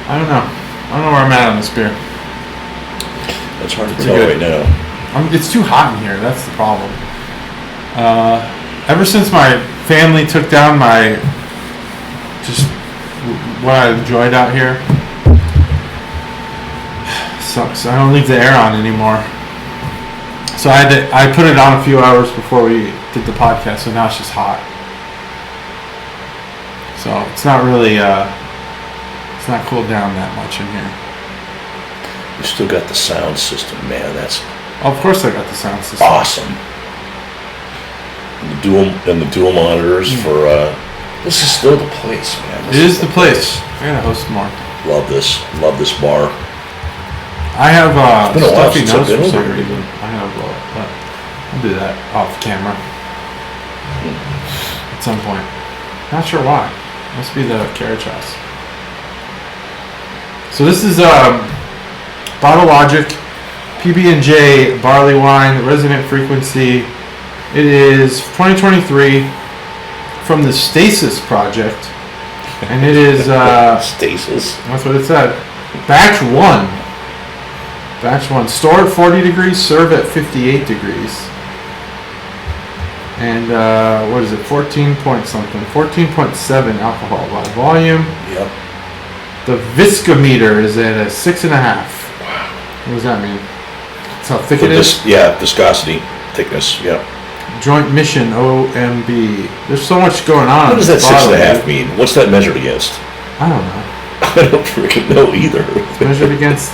I don't know where I'm at on this beer. It's hard to tell right now. It's too hot in here. That's the problem. Ever since my family took down my just what I enjoyed out here. Sucks. I don't leave the air on anymore. So I put it on a few hours before we did the podcast, so now it's just hot. So it's not really, it's not cooled down that much in here. You still got the sound system, man. That's Of course I got the sound system. awesome. And the dual monitors for, this is still the place, man. It is the place. I gotta host more. Love this bar. I have It's been a while stuffy since nose I've been for some over here. reason. I have, but I'll do that off camera at some point. Not sure why. Must be the carriage house. So this is Bottle Logic PB&J barley wine, resident frequency. It is 2023 from the Stasis Project, and it is Stasis. that's what it said. Batch 1. Batch 1. Store at 40 degrees, serve at 58 degrees. And what is it? 14 point something. 14.7 alcohol by volume. Yep. The viscometer is at a 6.5. Wow. What does that mean? That's how thick it is? Yeah, viscosity, thickness, yeah. Joint mission, OMB. There's so much going on. What does that bottle, 6.5 mean? What's that measured against? I don't know. I don't freaking know either. It's measured against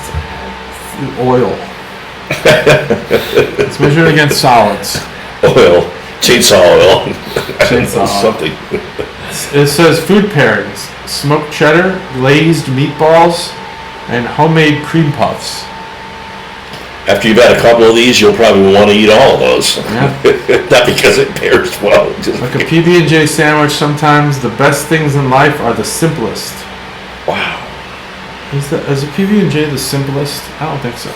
oil. It's measured against solids. Oil. Chainsaw oil. Chainsaw oil. Something. It says food pairings: smoked cheddar, glazed meatballs, and homemade cream puffs. After you've had a couple of these, you'll probably want to eat all of those. Yeah. Not because it pairs well. Just Like a PB&J sandwich, sometimes the best things in life are the simplest. wow. Is a PB&J the simplest? I don't think so.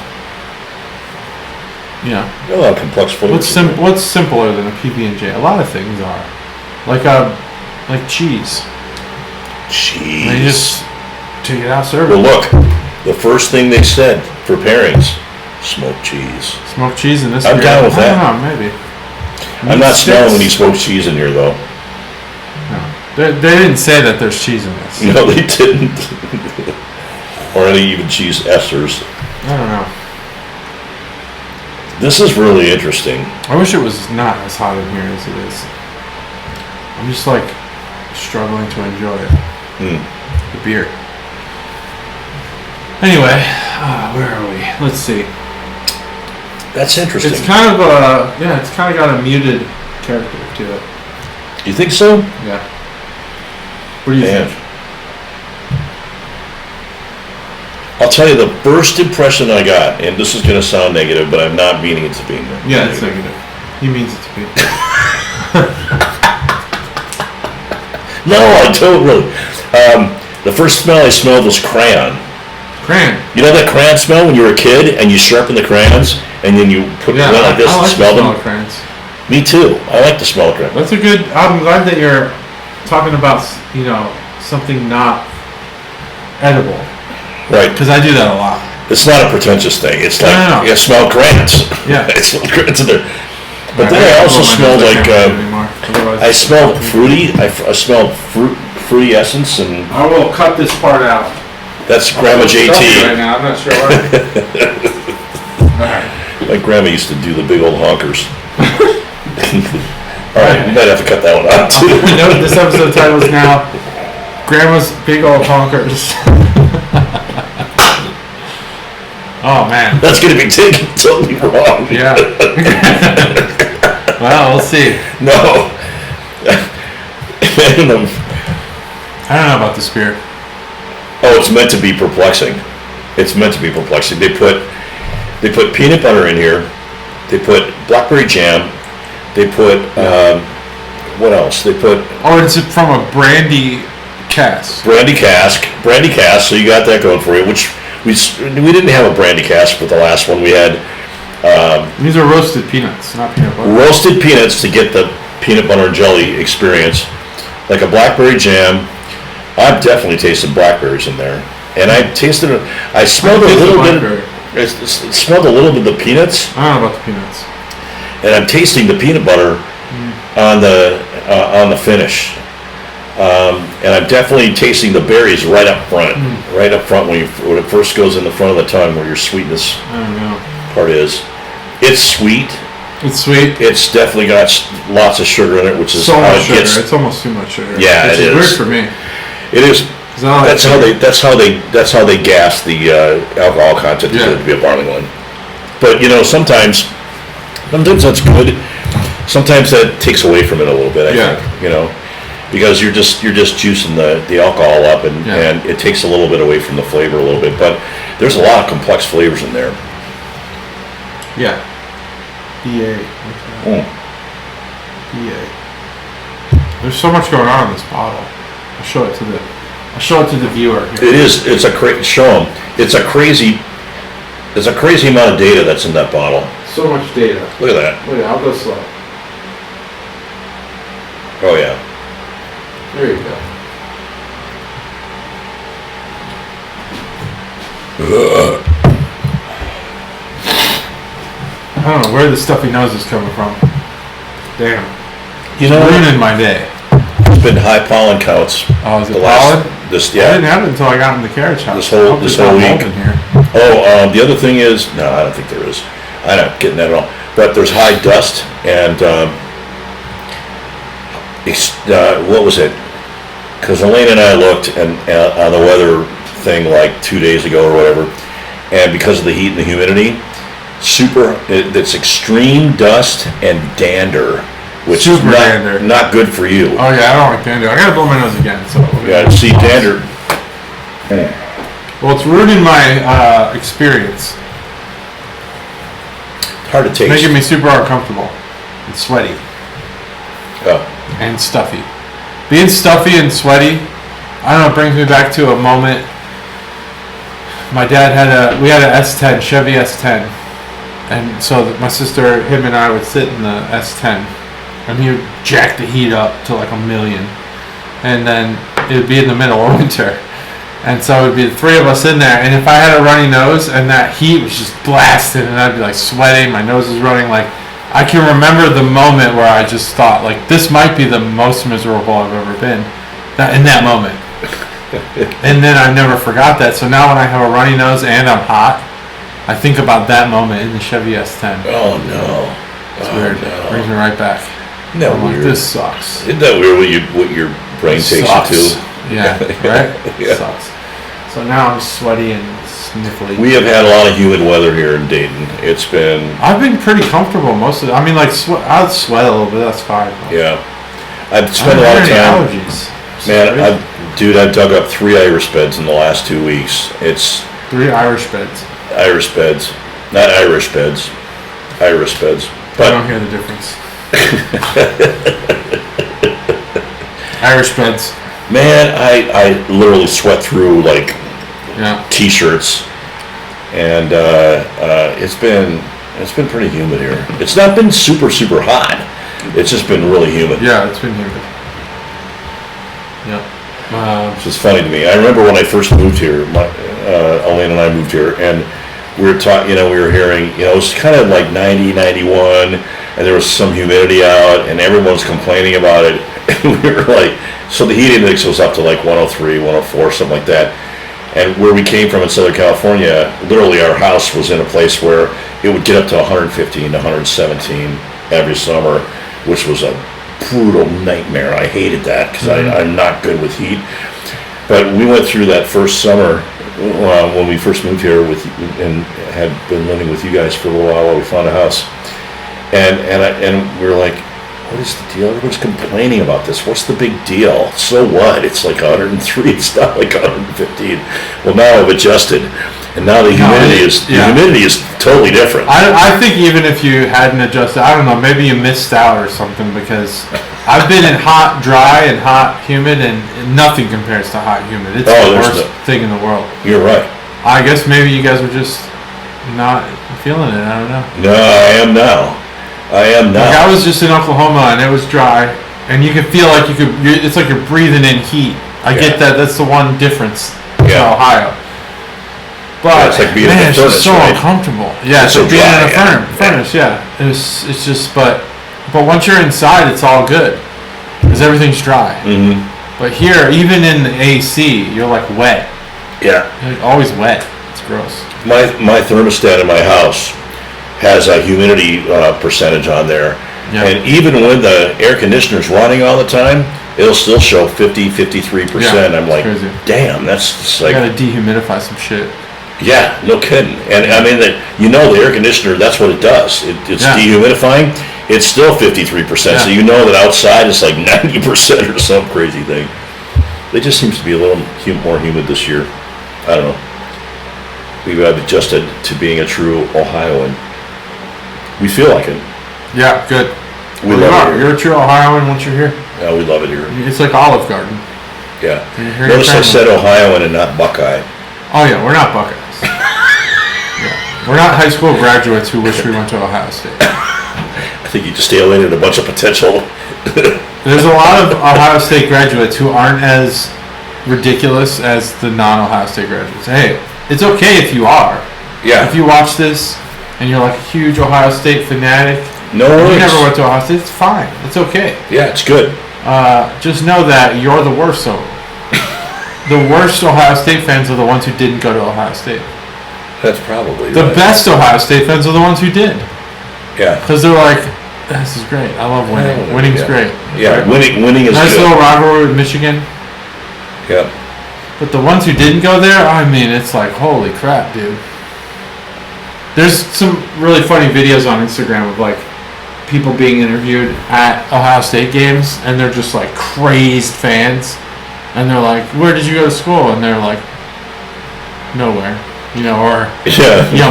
Yeah. Got a lot of complex flavors. What's simpler than a PB&J? A lot of things are. Like cheese. Cheese. They just take it out, serve Well, it. look. The first thing they said for pairings, smoked cheese. Smoked cheese in this. I'm beer? down with I that. don't know, maybe. I'm not Meat smelling sticks? any smoked cheese in here, though. No. They didn't say that there's cheese in this. No, they didn't. Or any even cheese esters. I don't know. This is really interesting. I wish it was not as hot in here as it is. I'm just like struggling to enjoy it. The beer. Anyway, where are we? Let's see. That's interesting. It's kind of it's kind of got a muted character to it. You think so? Yeah. What do you Man. think? I'll tell you the first impression I got, and this is going to sound negative, but I'm not meaning it to be. Yeah, it's negative. He means it to be. No, I don't really. The first smell I smelled was crayon. Crayon. You know that crayon smell when you were a kid and you sharpen the crayons and then you put Yeah, them like this I and like smell the smell them? of crayons. Me too. I like the smell of crayon. That's a good. I'm glad that you're talking about something not edible, Right. because I do that a lot. It's not a pretentious thing. It's like, No. you smell crayons. Yeah. I smell crayons in there. But Right, then I also don't smelled know my like, nose, I can't do it anymore. Otherwise I it's- smelled fruity. I smelled fruity essence, and I will cut this part out. that's Grandma Stuffy right JT. now. I'm not sure why. Alright. My grandma used to do the big old honkers. All right, we might have to cut that one out too. You know, this episode title is now Grandma's Big Old Honkers. Oh man. That's going to be taken totally wrong. Yeah. Well, we'll see. No. I don't know about this beer. Oh, it's meant to be perplexing. It's meant to be perplexing. They put peanut butter in here. They put blackberry jam. They put what else? They put Oh, it's from a brandy cask. brandy cask. So you got that going for you. Which we didn't have a brandy cask for the last one. We had These are roasted peanuts, not peanut butter. roasted peanuts to get the peanut butter and jelly experience, like a blackberry jam. I've definitely tasted blackberries in there, and I smelled a little bit. It smelled a little bit of the peanuts, I don't know about the peanuts. and I'm tasting the peanut butter on the finish. And I'm definitely tasting the berries right up front. Right up front when it first goes in the front of the tongue where your sweetness part is. It's sweet. It's sweet. It's definitely got lots of sugar in it, which is so how much it sugar. gets. It's almost too much sugar. Yeah, which it is. Weird for me. It is. That's how they gas the alcohol content to be a barley wine. But sometimes that's good. Sometimes that takes away from it a little bit. I think, because you're just juicing the alcohol up, and it takes a little bit away from the flavor a little bit. But there's a lot of complex flavors in there. Yeah. BA. BA. There's so much going on in this bottle. I'll show it to the viewer. Here. It is. It's a show them. It's a crazy amount of data that's in that bottle. So much data. Look at that. Look at that. I'll go slow. Oh yeah. There you go. I don't know where the stuffy nose is coming from. Damn. Ruining my day. It's been high pollen counts. Oh, is it pollen? I didn't have it until I got in the carriage house. This whole week. Here. Oh, the other thing is, no, I don't think there is. I'm not getting that at all. But there's high dust and what was it? Because Elaine and I looked on the weather thing like 2 days ago or whatever, and because of the heat and the humidity, it's extreme dust and dander, which is not good for you. Oh yeah, I don't like dander. I gotta blow my nose again. So see dander. Well, it's ruining my experience. It's hard to taste. Making me super uncomfortable and sweaty. Oh. And stuffy. Being stuffy and sweaty, I don't know, it brings me back to a moment. My dad we had an S10, Chevy S10. And so my sister, him and I would sit in the S10. And he would jack the heat up to like 1,000,000. And then it would be in the middle of winter. And so it would be the three of us in there. And if I had a runny nose and that heat was just blasting and I'd be like sweating, my nose is running, like I can remember the moment where I just thought, like, this might be the most miserable I've ever been in that moment. And then I never forgot that. So now when I have a runny nose and I'm hot, I think about that moment in the Chevy S10. Oh, no. It's weird. No. It brings me right back. Isn't that weird? Like, this sucks. Isn't that weird what your brain takes you to? Yeah, right? Yeah. It sucks. So now I'm sweaty and sniffly. We have had a lot of humid weather here in Dayton. I've been pretty comfortable most of it. I mean, like, I'd sweat a little bit, that's fine. Yeah. I've spent a lot of time. Allergies. Man, I've dug up 3 Irish beds in the last 2 weeks. It's 3 Irish beds. Irish beds. Not Irish beds. Irish beds. But I don't hear the difference. Irish beds. Man, I literally sweat through like t-shirts, and it's been pretty humid here. It's not been super hot. It's just been really humid. Yeah, it's been humid. Yeah. It's just funny to me. I remember when I first moved here. Elaine and I moved here, and we were we were hearing, it was kind of like 90, 91, and there was some humidity out, and everyone's complaining about it. And we were like, so the heat index was up to like 103, 104, something like that. And where we came from in Southern California, literally our house was in a place where it would get up to 115 to 117 every summer, which was a brutal nightmare. I hated that because I'm not good with heat. But we went through that first summer when we first moved here and had been living with you guys for a little while we found a house. And we were like, what is the deal? Everyone's complaining about this. What's the big deal? So what? It's like 103. It's not like 115. Well, now I've adjusted, and now the humidity is totally different. I think even if you hadn't adjusted, I don't know, maybe you missed out or something, because I've been in hot, dry, and hot, humid, and nothing compares to hot, humid. It's the worst thing in the world. You're right. I guess maybe you guys were just not feeling it. I don't know. No, I am now. Like I was just in Oklahoma and it was dry, and you could feel like it's like you're breathing in heat. I get that. That's the one difference to Ohio. But it's like being in a it's furnace, just so uncomfortable. Yeah, it's so being dry, in a furnace. Yeah, it's just but once you're inside, it's all good because everything's dry. Mm-hmm. But here, even in the AC, you're like wet. Yeah. You're like always wet. It's gross. My thermostat in my house has a humidity percentage on there. Yeah. And even when the air conditioner's running all the time, it'll still show 53%. Yeah, I'm like, crazy. damn, that's just like... You gotta dehumidify some shit. Yeah, no kidding. And I mean, the air conditioner, that's what it does. It's dehumidifying. It's still 53%, so you know that outside it's like 90% or some crazy thing. It just seems to be a little more humid this year. I don't know. We've adjusted to being a true Ohioan. We feel like it. Yeah, good. We love it. You're a true Ohioan once you're here. Yeah, we love it here. It's like Olive Garden. Yeah. Notice I said Ohioan and not Buckeye. Oh yeah, we're not Buckeyes. Yeah. We're not high school graduates who wish we went to Ohio State. I think you just alienated a bunch of potential. There's a lot of Ohio State graduates who aren't as ridiculous as the non-Ohio State graduates. Hey, it's okay if you are. Yeah. If you watch this and you're like a huge Ohio State fanatic, no worries. You never went to Ohio State, it's fine. It's okay. Yeah, it's good. Just know that you're the worst of them. The worst Ohio State fans are the ones who didn't go to Ohio State. That's probably the right. best Ohio State fans are the ones who did. Yeah. Because they're like, this is great. I love winning. Winning's great. Yeah, right? winning is nice good. little rivalry with Michigan. Yeah. But the ones who didn't go there, I mean, it's like, holy crap, dude. There's some really funny videos on Instagram of like people being interviewed at Ohio State games, and they're just like crazed fans. And they're like, where did you go to school? And they're like, nowhere. Or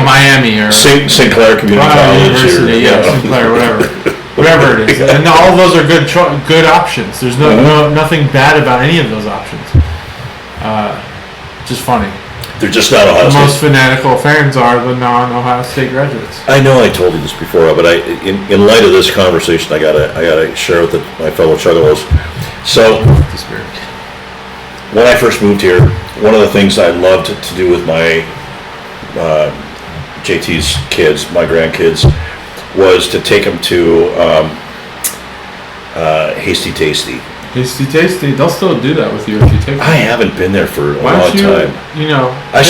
Miami or St. Clair Community College University, St. Clair, whatever it is. And all of those are good options. There's nothing bad about any of those options. Just funny. They're just not Ohio State. The most fanatical fans are the non-Ohio State graduates. I know I told you this before, but in light of this conversation, I gotta share with my fellow Chuggalos. So, when I first moved here, one of the things I loved to do with my JT's kids, my grandkids, was to take them to Hasty Tasty. Hasty Tasty, they'll still do that with you if you take them. I haven't been there for a long Why don't you, time. I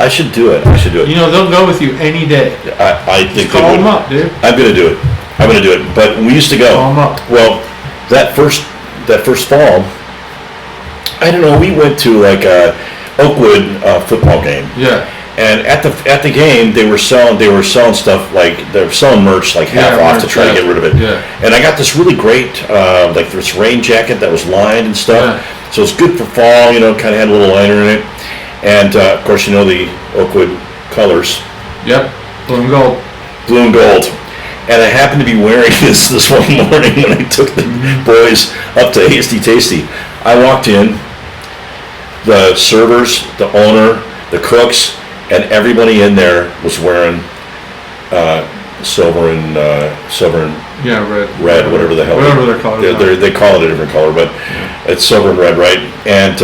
should do it. They'll go with you any day. I think call them up, dude. I'm gonna do it. But we used to go. Call them up. Well, that first fall, I don't know. We went to like a Oakwood football game. Yeah. And at the game, they were selling stuff like they were selling merch like half off to try to get rid of it. Yeah. And I got this really great like this rain jacket that was lined and stuff. Yeah. So it's good for fall. Kind of had a little liner in it. And of course, the Oakwood colors. Yep. Blue and gold. Blue and gold. And I happened to be wearing this one morning when I took the boys up to Hasty Tasty. I walked in. The servers, the owner, the cooks, and everybody in there was wearing silver and red, whatever the hell. Whatever they're called. They call it a different color, but it's silver and red, right? And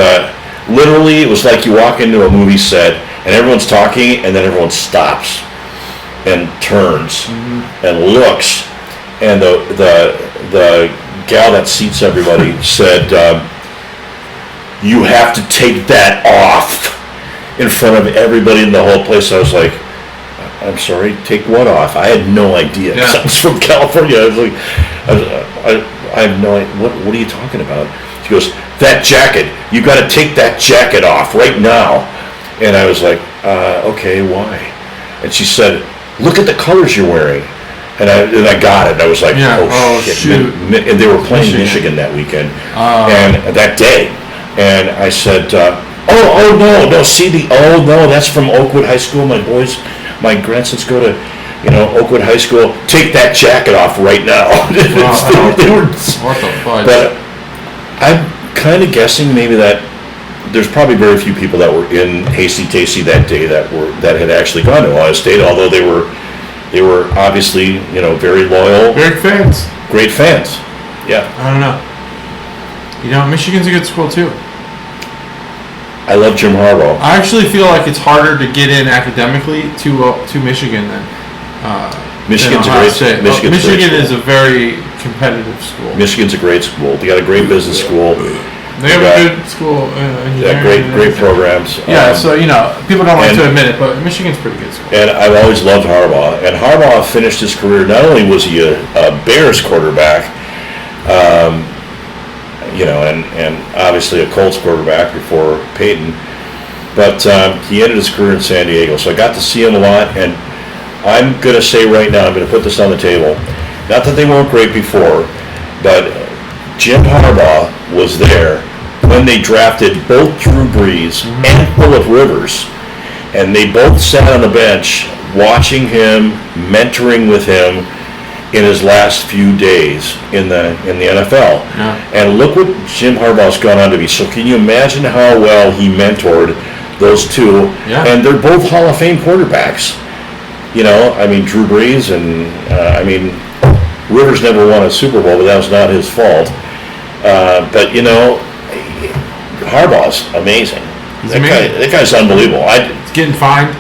literally, it was like you walk into a movie set, and everyone's talking, and then everyone stops and turns and looks, and the gal that seats everybody said, "You have to take that off." In front of everybody in the whole place. I was like, I'm sorry, take what off? I had no idea. Yeah. I was from California. I was like, I have no idea. What are you talking about? She goes, that jacket. You got to take that jacket off right now. And I was like, okay, why? And she said, look at the colors you're wearing. And I got it. I was like, oh shit. Shoot. And they were playing Michigan that weekend. And that day. And I said, Oh no! See that's from Oakwood High School. My grandsons go to, Oakwood High School. Take that jacket off right now. They were. What the fudge? But I'm kind of guessing maybe that there's probably very few people that were in Hasty Tasty that day that had actually gone to Ohio State. Although they were obviously very loyal, great fans. Great fans. Yeah. I don't know. Michigan's a good school too. I love Jim Harbaugh. I actually feel like it's harder to get in academically to Michigan than Michigan's than a great State. Michigan is a very competitive school. Michigan's a great school. They got a great business school. They have a good school. Yeah, great programs. Yeah, so people don't like to admit it, but Michigan's a pretty good school. And I've always loved Harbaugh. And Harbaugh finished his career. Not only was he a Bears quarterback, and obviously a Colts quarterback before Peyton, but he ended his career in San Diego. So I got to see him a lot. And I'm going to say right now, I'm going to put this on the table. Not that they weren't great before, but Jim Harbaugh was there when they drafted both Drew Brees and Phillip Rivers, and they both sat on the bench watching him, mentoring with him in his last few days in the NFL. Yeah. And look what Jim Harbaugh's gone on to be. So can you imagine how well he mentored those two? Yeah. And they're both Hall of Fame quarterbacks. Drew Brees and Rivers never won a Super Bowl, but that was not his fault. But Harbaugh's amazing. That guy's unbelievable. He's getting fined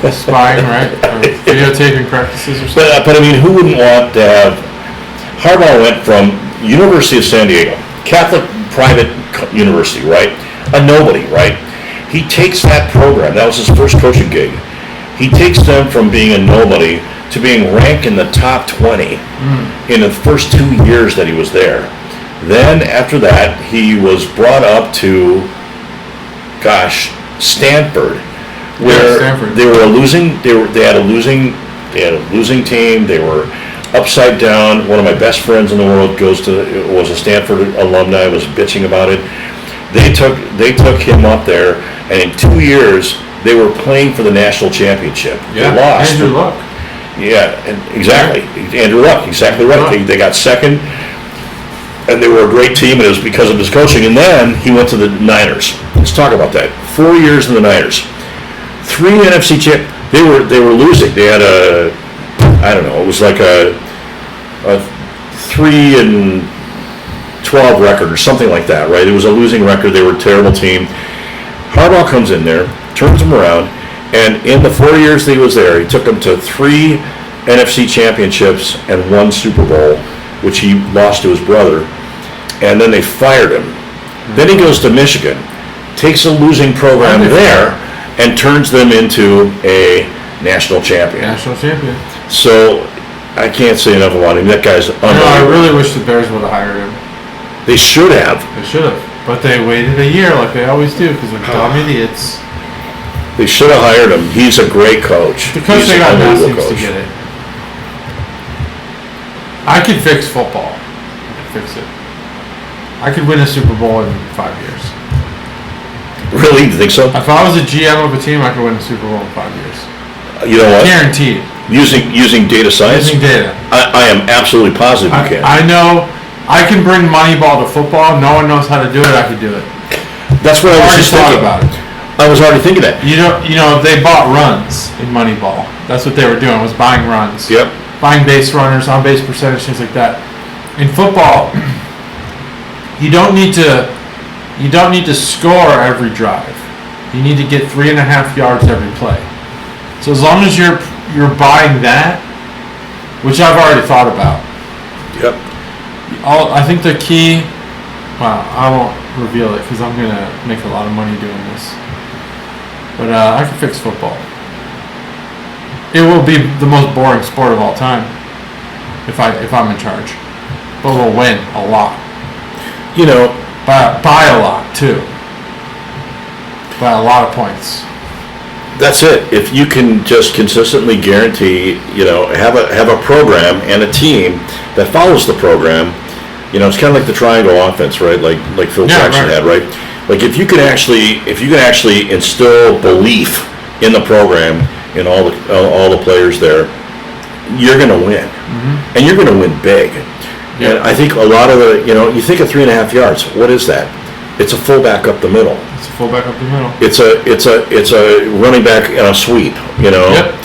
for spying, right? Or videotaping practices or something. But who wouldn't want to have... Harbaugh went from University of San Diego, Catholic private university, right? A nobody, right? He takes that program. That was his first coaching gig. He takes them from being a nobody to being ranked in the top 20 in the first 2 years that he was there. Then after that, he was brought up to, Stanford, where they were they had a losing team. They were upside down. One of my best friends in the world was a Stanford alumni. Was bitching about it. They took him up there, and in 2 years they were playing for the national championship. Yeah, they lost. Andrew Luck. Yeah, exactly. Andrew Luck, exactly right. They got second, and they were a great team, and it was because of his coaching. And then he went to the Niners. Let's talk about that. 4 years in the Niners, 3 NFC champ. They were losing. They had it was like a 3-12 record or something like that, right? It was a losing record. They were a terrible team. Harbaugh comes in there, turns them around, and in the 4 years that he was there, he took them to 3 NFC championships and 1 Super Bowl, which he lost to his brother, and then they fired him. Then he goes to Michigan, takes a losing program there, and turns them into a national champion. National champion. So I can't say enough about him. That guy's unbelievable. I really wish the Bears would have hired him. They should have. They should have. But they waited a year like they always do because they're dumb idiots. They should have hired him. He's a great coach. Because they got nothing to get it. I could fix football. I could fix it. I could win a Super Bowl in 5 years. Really? You think so? If I was a GM of a team, I could win a Super Bowl in 5 years. You know what? Guaranteed. Using data science? Using data. I am absolutely positive you can. I know I can bring Moneyball to football. No one knows how to do it. I could do it. That's what I was just thinking about it. I was already thinking that. They bought runs in Moneyball. That's what they were doing, was buying runs. Yep. Buying base runners, on base percentage, things like that. In football, you don't need to score every drive. You need to get 3.5 yards every play. So as long as you're buying that, which I've already thought about. Yep. I think the key. Well, I won't reveal it because I'm gonna make a lot of money doing this. But I can fix football. It will be the most boring sport of all time if I'm in charge. But we'll win a lot. By a lot too. By a lot of points. That's it. If you can just consistently guarantee, have a program and a team that follows the program, it's kind of like the triangle offense, right? Like Phil Jackson had, right? Like if you can actually instill belief in the program, in all the players there, you're going to win, and you're going to win big. And I think a lot of you think of 3.5 yards. What is that? It's a fullback up the middle. It's a fullback up the middle. It's a running back in a sweep, Yep.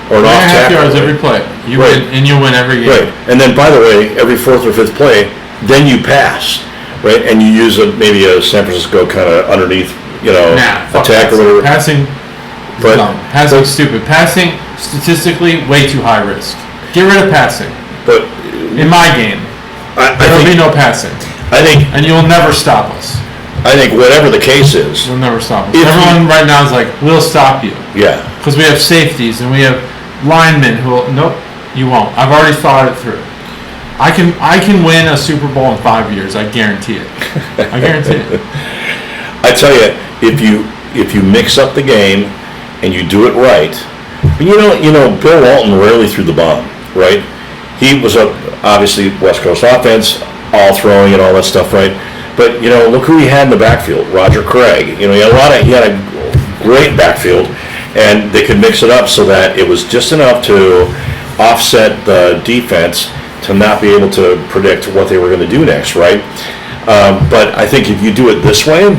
Or an off 3.5 tackle. yards every play. You win, and you win every game. Right. And then, by the way, every 4th or 5th play, then you pass, right? And you use maybe a San Francisco kind of underneath, attack or whatever. Passing. Passing's stupid. Passing, statistically, way too high risk. Get rid of passing. But in my game, there'll be no passing. I think And you'll never stop us. whatever the case is, You'll never stop us. If Everyone right now is like, we'll stop you. yeah. Because we have safeties and we have linemen who will, nope, you won't. I've already thought it through. I can win a Super Bowl in 5 years. I guarantee it. I guarantee it. I tell you, if you mix up the game and you do it right, you know, Bill Walton rarely threw the bomb, right? He was obviously West Coast offense, all throwing and all that stuff, right? But you know, look who he had in the backfield, Roger Craig. You know, he had a great backfield, and they could mix it up so that it was just enough to offset the defense to not be able to predict what they were going to do next, right? But I think if you do it this way,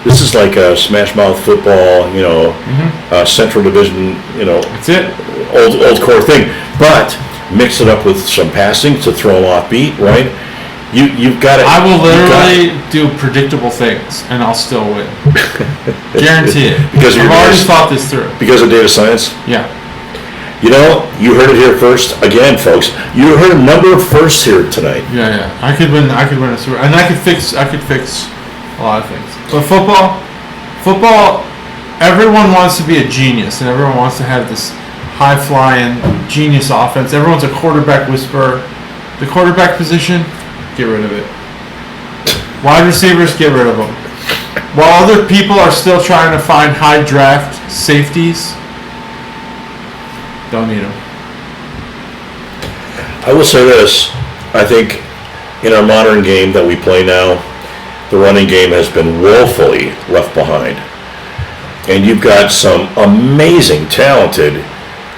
this is like a smash mouth football, you know, Central Division, you know, That's it. old core thing. But mix it up with some passing to throw them off beat, right? You've got it. I will literally do predictable things and I'll still win. Guarantee it. Because I've already thought this through. Because of data science. Yeah. You know, you heard it here first. Again, folks, you heard a number of firsts here tonight. Yeah. I could win a Super, and I could fix a lot of things. But football, everyone wants to be a genius, and everyone wants to have this high-flying genius offense. Everyone's a quarterback whisperer. The quarterback position, get rid of it. Wide receivers, get rid of them. While other people are still trying to find high draft safeties, don't need them. I will say this. I think in our modern game that we play now, the running game has been woefully left behind. And you've got some amazing, talented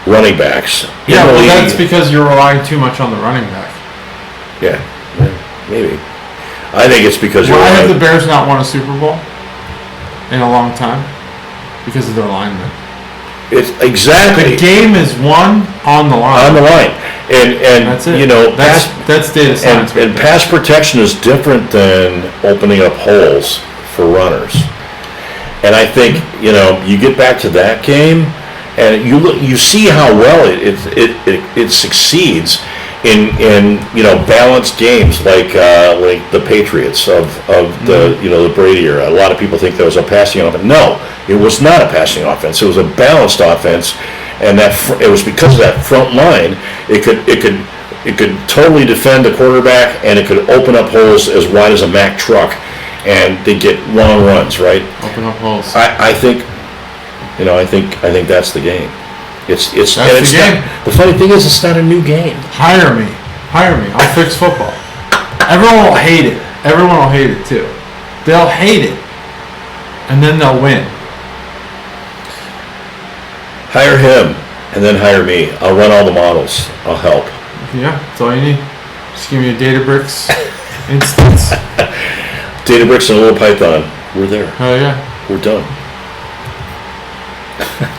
running backs. Yeah, well, that's because you're relying too much on the running back. Yeah, maybe. I think it's because Why have the Bears not won a Super Bowl in a long time? Because of their linemen. It's exactly. The game is won on the line. On the line. And that's it. You know, that's data science. And pass protection is different than opening up holes for runners. And I think, you know, you get back to that game and you see how well it succeeds in you know, balanced games like the Patriots of the you know, the Brady era. A lot of people think that was a passing offense. No, it was not a passing offense. It was a balanced offense, and it was because of that front line. It could totally defend the quarterback, and it could open up holes as wide as a Mack truck, and they get long runs. Right? Open up holes. I think, you know, I think that's the game. It's That's and it's the game. Not, the funny thing is, it's not a new game. Hire me. I'll fix football. Everyone will hate it. Everyone will hate it too. They'll hate it, and then they'll win. Hire him, and then hire me. I'll run all the models. I'll help. Yeah, that's all you need. Just give me a Databricks instance. Databricks and a little Python. We're there. Oh yeah. We're done.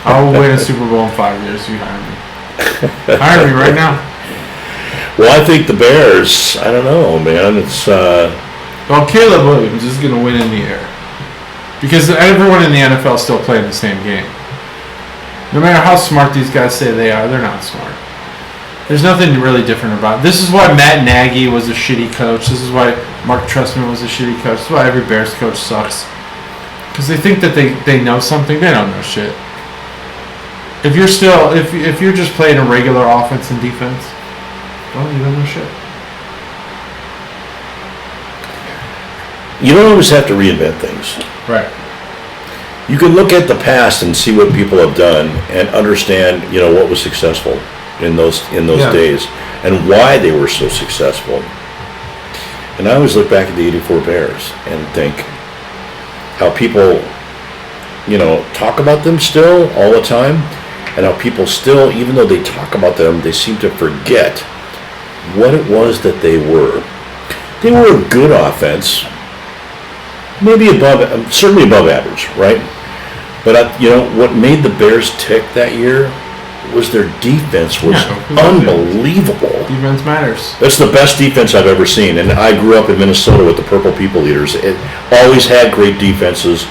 I will win a Super Bowl in 5 years. You hire me. Hire me right now. Well, I think the Bears, I don't know, man. It's Well, Caleb Williams is going to win in the air. Because everyone in the NFL is still playing the same game. No matter how smart these guys say they are, they're not smart. There's nothing really different about it. This is why Matt Nagy was a shitty coach. This is why Mark Trestman was a shitty coach. This is why every Bears coach sucks. Because they think that they know something. They don't know shit. If you're still, if you're just playing a regular offense and defense, well, you don't know shit. You don't always have to reinvent things. Right. You can look at the past and see what people have done and understand, you know, what was successful in those days and why they were so successful. And I always look back at the '84 Bears and think how people, you know, talk about them still all the time, and how people still, even though they talk about them, they seem to forget what it was that they were. They were a good offense, maybe certainly above average, right? But you know what made the Bears tick that year was their defense was unbelievable. Defense matters. That's the best defense I've ever seen, and I grew up in Minnesota with the Purple People Eaters. It always had great defenses,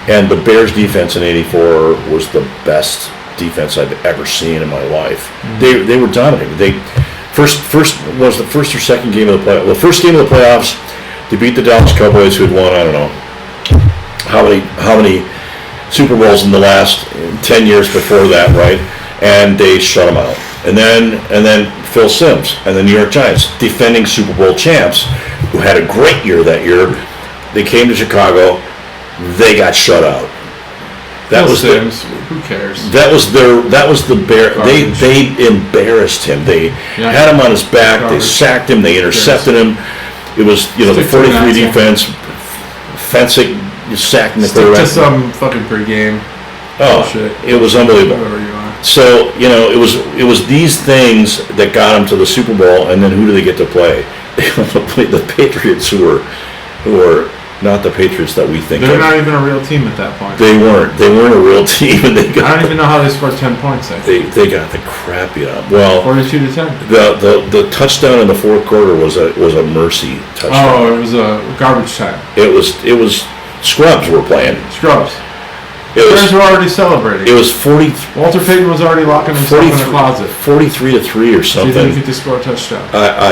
and the Bears defense in '84 was the best defense I've ever seen in my life. Mm-hmm. They were dominating. They first was the first or second game of the playoffs. The first game of the playoffs, They beat the Dallas Cowboys, who had won, I don't know, how many Super Bowls in the last 10 years before that, right? And they shut them out. And then Phil Simms and the New York Giants, defending Super Bowl champs, who had a great year that year. They came to Chicago. They got shut out. That Phil was Simms. Who cares? That was the bear. They embarrassed him. They had him on his back. Garbage. They sacked him. They intercepted him. It was the 43 defense, fencing, sacking the quarterback. To some fucking pregame. Oh, shit. It was unbelievable. Whatever you are. So it was these things that got them to the Super Bowl, and then who do they get to play? They got to play the Patriots, who are not the Patriots that we think. They're not even a real team at that point. They weren't a real team, and I don't even know how they scored 10 points. They got the crap beat up. Well, 42-10. The touchdown in the fourth quarter was a mercy touchdown. Oh, it was a garbage time. It was scrubs were playing. Scrubs. The Bears were already celebrating. It was 40. Walter Payton was already locking himself in the closet. 43-3 or something. Do you think he could score a touchdown?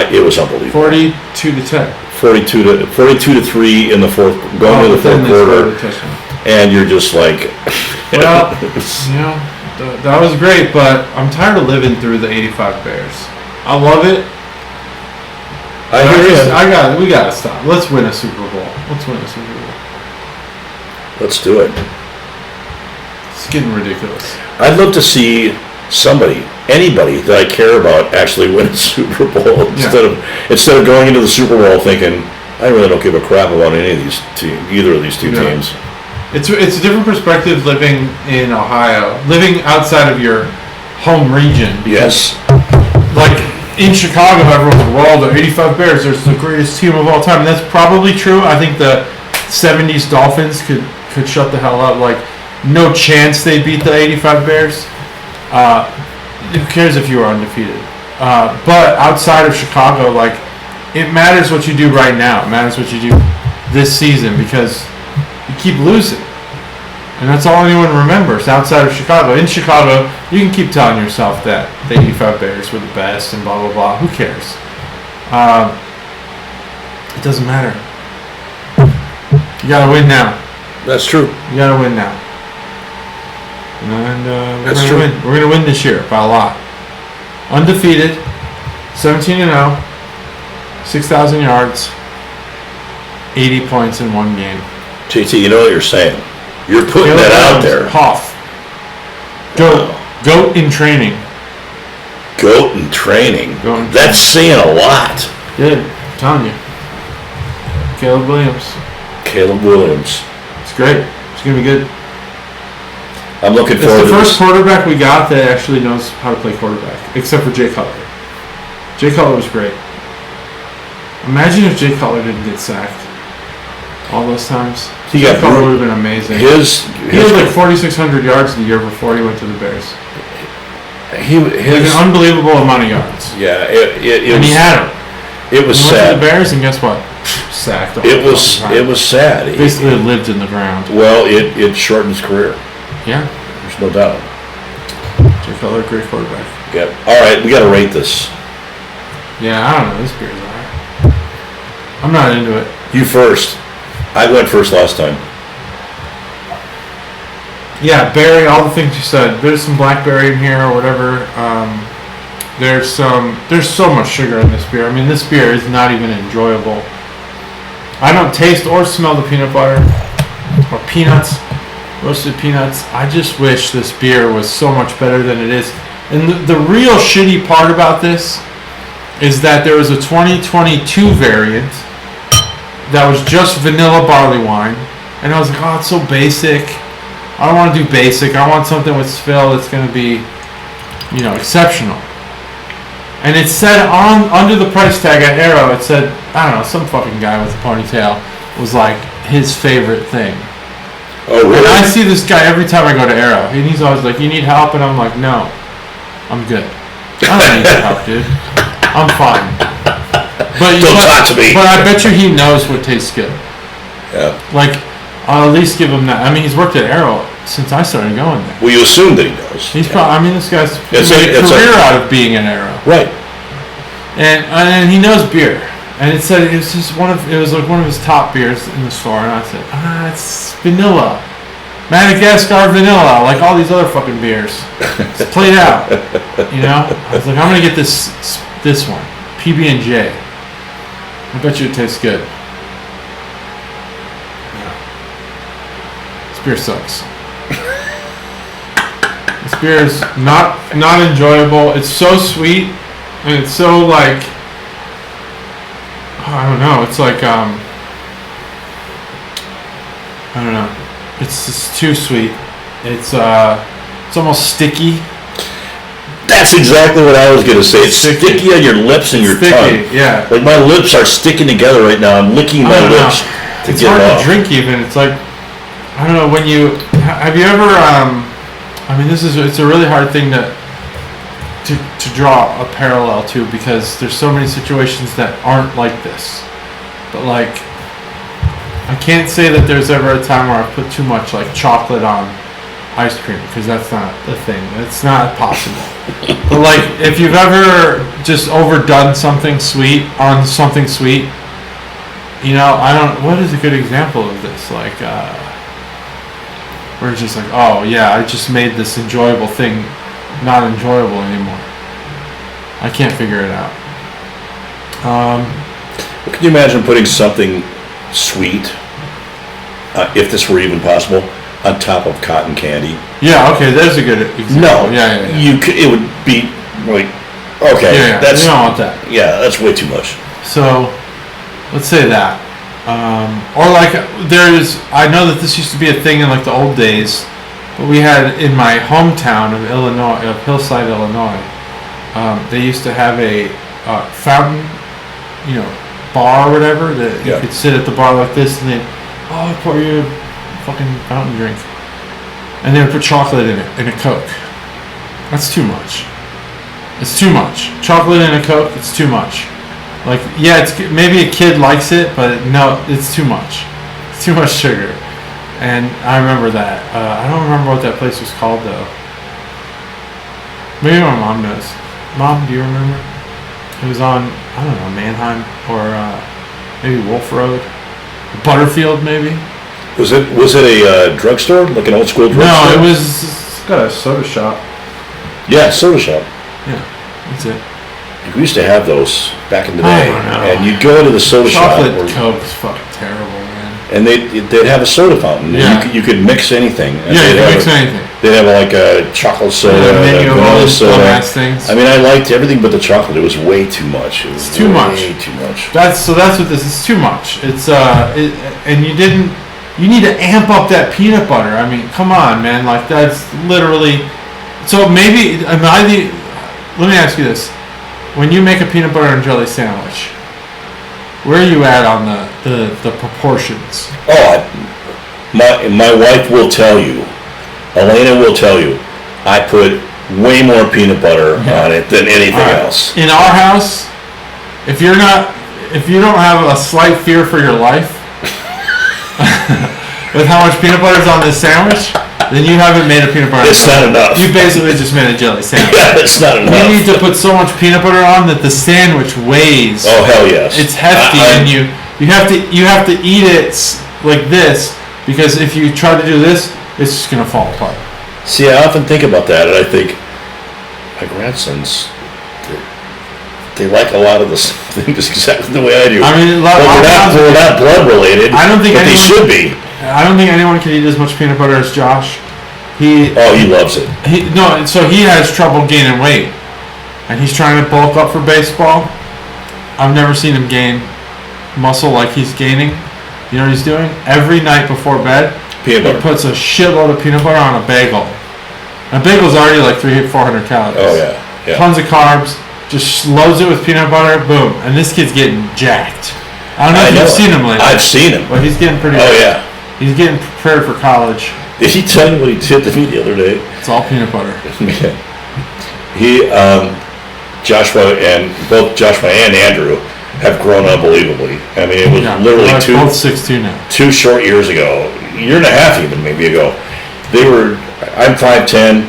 It was unbelievable. 42-10. 42-3 in the fourth, going to the fourth quarter, and you're just like, well, that was great, but I'm tired of living through the '85 Bears. I love it. We gotta stop. Let's win a Super Bowl. Let's do it. It's getting ridiculous. I'd love to see anybody that I care about actually win a Super Bowl instead of going into the Super Bowl thinking I really don't give a crap about either of these two teams. It's a different perspective living in Ohio, living outside of your home region. Yes. Like in Chicago, everyone's like, well, the '85 Bears, they're the greatest team of all time, and that's probably true. I think the '70s Dolphins could shut the hell up. Like, no chance they beat the '85 Bears. Who cares if you are undefeated? But outside of Chicago, like, it matters what you do right now. It matters what you do this season because you keep losing. And that's all anyone remembers outside of Chicago. In Chicago, you can keep telling yourself that the '85 Bears were the best and blah, blah, blah. Who cares? It doesn't matter. You got to win now. That's true. You got to win now. And we're That's going to win. We're going to win this year by a lot. Undefeated, 17-0, 6,000 yards, 80 points in one game. JT, you know what you're saying. You're putting that out there. Hoff. Goat in training. Goat in training. That's saying a lot. Good. I'm telling you. Caleb Williams. It's great. It's going to be good. I'm looking forward to It's the first quarterback we got that actually knows how to play quarterback, except for Jay Cutler. Jay Cutler was great. Imagine if Jay Cutler didn't get sacked all those times. Jay Cutler would have been amazing. He had like 4,600 yards the year before he went to the Bears. Like an unbelievable amount of yards. Yeah, and he had them. It was sad. He went to the Bears, and guess what? Sacked. It was sad. Basically lived in the ground. Well, it shortened his career. Yeah. There's no doubt. Jay Cutler, great quarterback. Yeah. All right, we got to rate this. Yeah, I don't know. This beer's alright. I'm not into it. You first. I went first last time. Yeah, berry, all the things you said. There's some blackberry in here or whatever. There's so much sugar in this beer. I mean, this beer is not even enjoyable. I don't taste or smell the peanut butter or peanuts, roasted peanuts. I just wish this beer was so much better than it is. And the real shitty part about this is that there was a 2022 variant that was just vanilla barley wine. And I was like, oh, it's so basic. I don't want to do basic. I want something with SFIL that's going to be, exceptional. And it said under the price tag at Arrow, it said, I don't know, some fucking guy with a ponytail was like his favorite thing. Oh, really? And I see this guy every time I go to Arrow. And he's always like, you need help? And I'm like, no, I'm good. I don't need your help, dude. I'm fine. But don't talk to me. But I bet you he knows what tastes good. Yeah. Like, I'll at least give him that. I mean, he's worked at Arrow since I started going there. Well, you assume that he does. He's probably. I mean, this guy's made a career out of being an Arrow. Right. And he knows beer. And it said it was just it was like one of his top beers in the store, and I said, it's vanilla, Madagascar vanilla, like all these other fucking beers. It's played out, you know. I was like, I'm gonna get this one, PB&J. I bet you it tastes good. Yeah. This beer sucks. This beer is not enjoyable. It's so sweet, and it's so like, I don't know. It's like I don't know. It's just too sweet. It's almost sticky. That's exactly what I was gonna say. It's sticky on your lips and your tongue. Yeah. Like my lips are sticking together right now. I'm licking my lips to it's get hard it off. to drink even. It's like, I don't know, when you have you ever I mean, it's a really hard thing to draw a parallel to, because there's so many situations that aren't like this. But like, I can't say that there's ever a time where I've put too much like chocolate on ice cream, because that's not the thing. It's not possible. But like, if you've ever just overdone something sweet on something sweet, you know, what is a good example of this? Like, we're just like, oh yeah, I just made this enjoyable thing not enjoyable anymore. I can't figure it out. Can you imagine putting something sweet, if this were even possible, on top of cotton candy? Yeah, okay, there's a good example. No, yeah. It would be like, okay, yeah, that's, you don't want that. Yeah, that's way too much. So, let's say that. Or like, I know that this used to be a thing in like the old days, but we had in my hometown of Illinois, of Hillside, Illinois, they used to have a fountain, you know, bar or whatever, that you could sit at the bar like this, and then, pour you a fucking fountain drink. And they would put chocolate in it, in a Coke. That's too much. It's too much. Chocolate in a Coke, it's too much. Like, yeah, maybe a kid likes it, but no, it's too much. It's too much sugar. And I remember that. I don't remember what that place was called, though. Maybe my mom knows. Mom, do you remember? It was on, I don't know, Manheim, or maybe Wolf Road. Butterfield, maybe? Was it a drugstore, like an old school drugstore? No, it's got a soda shop. Yeah, soda shop. Yeah, that's it. We used to have those back in the I day, don't know. and you'd go into the soda Chocolate shop, Coke's fucking terrible, man. and they'd have a soda fountain. Yeah. You could mix anything. And Yeah, you they'd can have mix anything. They'd have like a chocolate soda, Yeah, a menu of all vanilla these soda. dumbass things. I mean, I liked everything but the chocolate. It was way too much. It's too much. Way too much. That's what this is. Too much. It's and you need to amp up that peanut butter. I mean, come on, man. Like, that's literally. So maybe let me ask you this: when you make a peanut butter and jelly sandwich, where are you at on the proportions? Oh, my wife will tell you. Elena will tell you. I put way more peanut butter on it than anything else. In our house, if you don't have a slight fear for your life with how much peanut butter is on this sandwich, then you haven't made a peanut butter. It's not enough. You basically just made a jelly sandwich. Yeah, it's not enough. You need to put so much peanut butter on that the sandwich weighs. Oh, hell yes. It's hefty, and you have to eat it like this, because if you try to do this, it's just gonna fall apart. See, I often think about that, and I think my grandsons, they like a lot of the things exactly the way I do. I mean, we're not blood related. I don't think but they should be. I don't think anyone can eat as much peanut butter as Josh. He loves it. So he has trouble gaining weight, and he's trying to bulk up for baseball. I've never seen him gain muscle like he's gaining. You know what he's doing? Every night before bed, he puts a shitload of peanut butter on a bagel. A bagel's already like 300-400 calories. Oh yeah. Tons of carbs. Just loads it with peanut butter. Boom, and this kid's getting jacked. I don't know if you've seen him lately. I've seen him. But he's getting pretty. Oh yeah. He's getting prepared for college. Did he tell you what he did to me the other day? It's all peanut butter. He, Joshua and Andrew have grown unbelievably. I mean, it was literally both 6'2" now. 2 short years ago, a year and a half even maybe ago. I'm 5'10",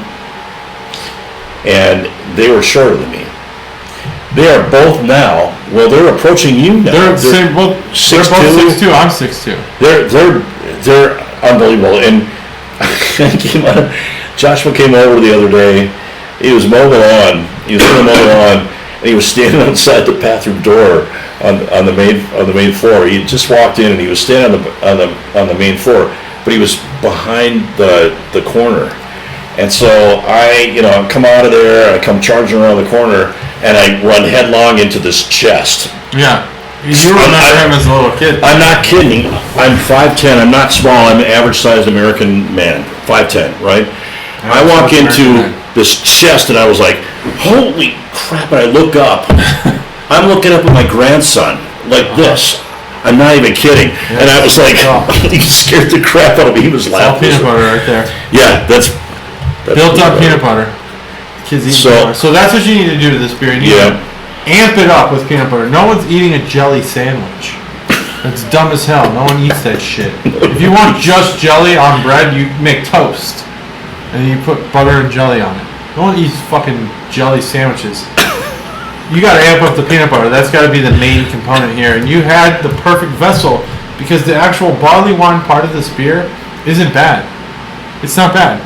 and they were shorter than me. They are both now. Well, they're approaching you now. They're both 6'2". I'm 6'2". They're unbelievable. And Joshua came over the other day. He was mowing the lawn. And he was standing outside the bathroom door on the main floor. He had just walked in and he was standing on the main floor, but he was behind the corner. And so I come out of there, I come charging around the corner, and I run headlong into this chest. Yeah. You remember him as a little kid. I'm not kidding. I'm 5'10". I'm not small. I'm an average-sized American man. 5'10", right? I walk into this chest, and I was like, holy crap, and I look up. I'm looking up at my grandson, like this. I'm not even kidding. Yeah, and I was like, he scared the crap out of me. He was laughing. All peanut butter right there. Yeah, that's built-up peanut butter. Kids eat peanut butter. So that's what you need to do to this beer. You need to amp it up with peanut butter. No one's eating a jelly sandwich. That's dumb as hell. No one eats that shit. If you want just jelly on bread, you make toast. And you put butter and jelly on it. No one eats fucking jelly sandwiches. You gotta amp up the peanut butter. That's gotta be the main component here. And you had the perfect vessel because the actual barley wine part of this beer isn't bad. It's not bad.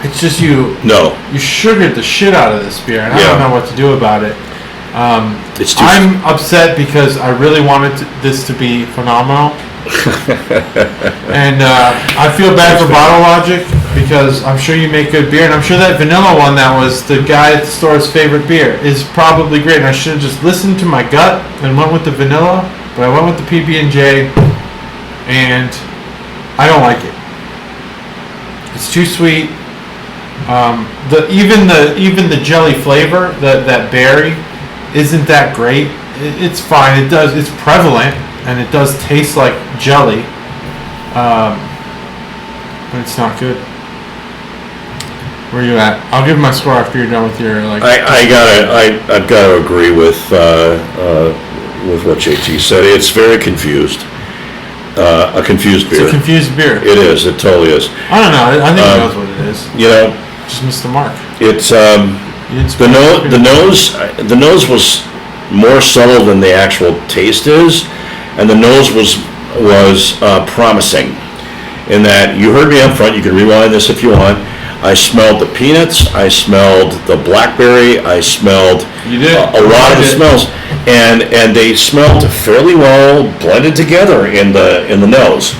It's just you sugared the shit out of this beer, and I don't know what to do about it. I'm upset because I really wanted this to be phenomenal. And I feel bad for Bottle Logic because I'm sure you make good beer, and I'm sure that vanilla one that was the guy at the store's favorite beer is probably great. And I should have just listened to my gut and went with the vanilla, but I went with the PB&J, and I don't like it. It's too sweet. Even the jelly flavor, that berry, isn't that great. It's fine. It's prevalent and it does taste like jelly, but it's not good. Where are you at? I'll give my score after you're done with your like. I've got to agree with what JT said. It's very confused. A confused beer. It's a confused beer. It is. It totally is. I don't know. I think he knows what it is. Just missed the mark. It's the nose was more subtle than the actual taste is, and the nose was promising. In that, you heard me up front. You can rewind this if you want. I smelled the peanuts. I smelled the blackberry. I smelled a lot of the smells, and they smelled fairly well blended together in the nose.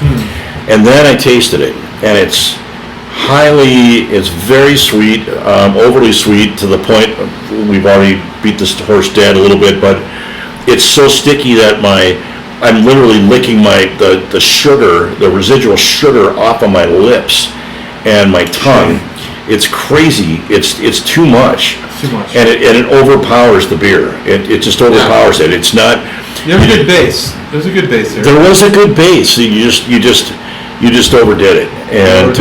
And then I tasted it, and it's very sweet, overly sweet to the point we've already beat this horse dead a little bit, but it's so sticky that I'm literally licking the sugar, the residual sugar off of my lips and my tongue. It's crazy. It's too much. Too much. And it overpowers the beer. It just overpowers it. It's not. You have a good base. There's a good base there. There was a good base. You just overdid it. And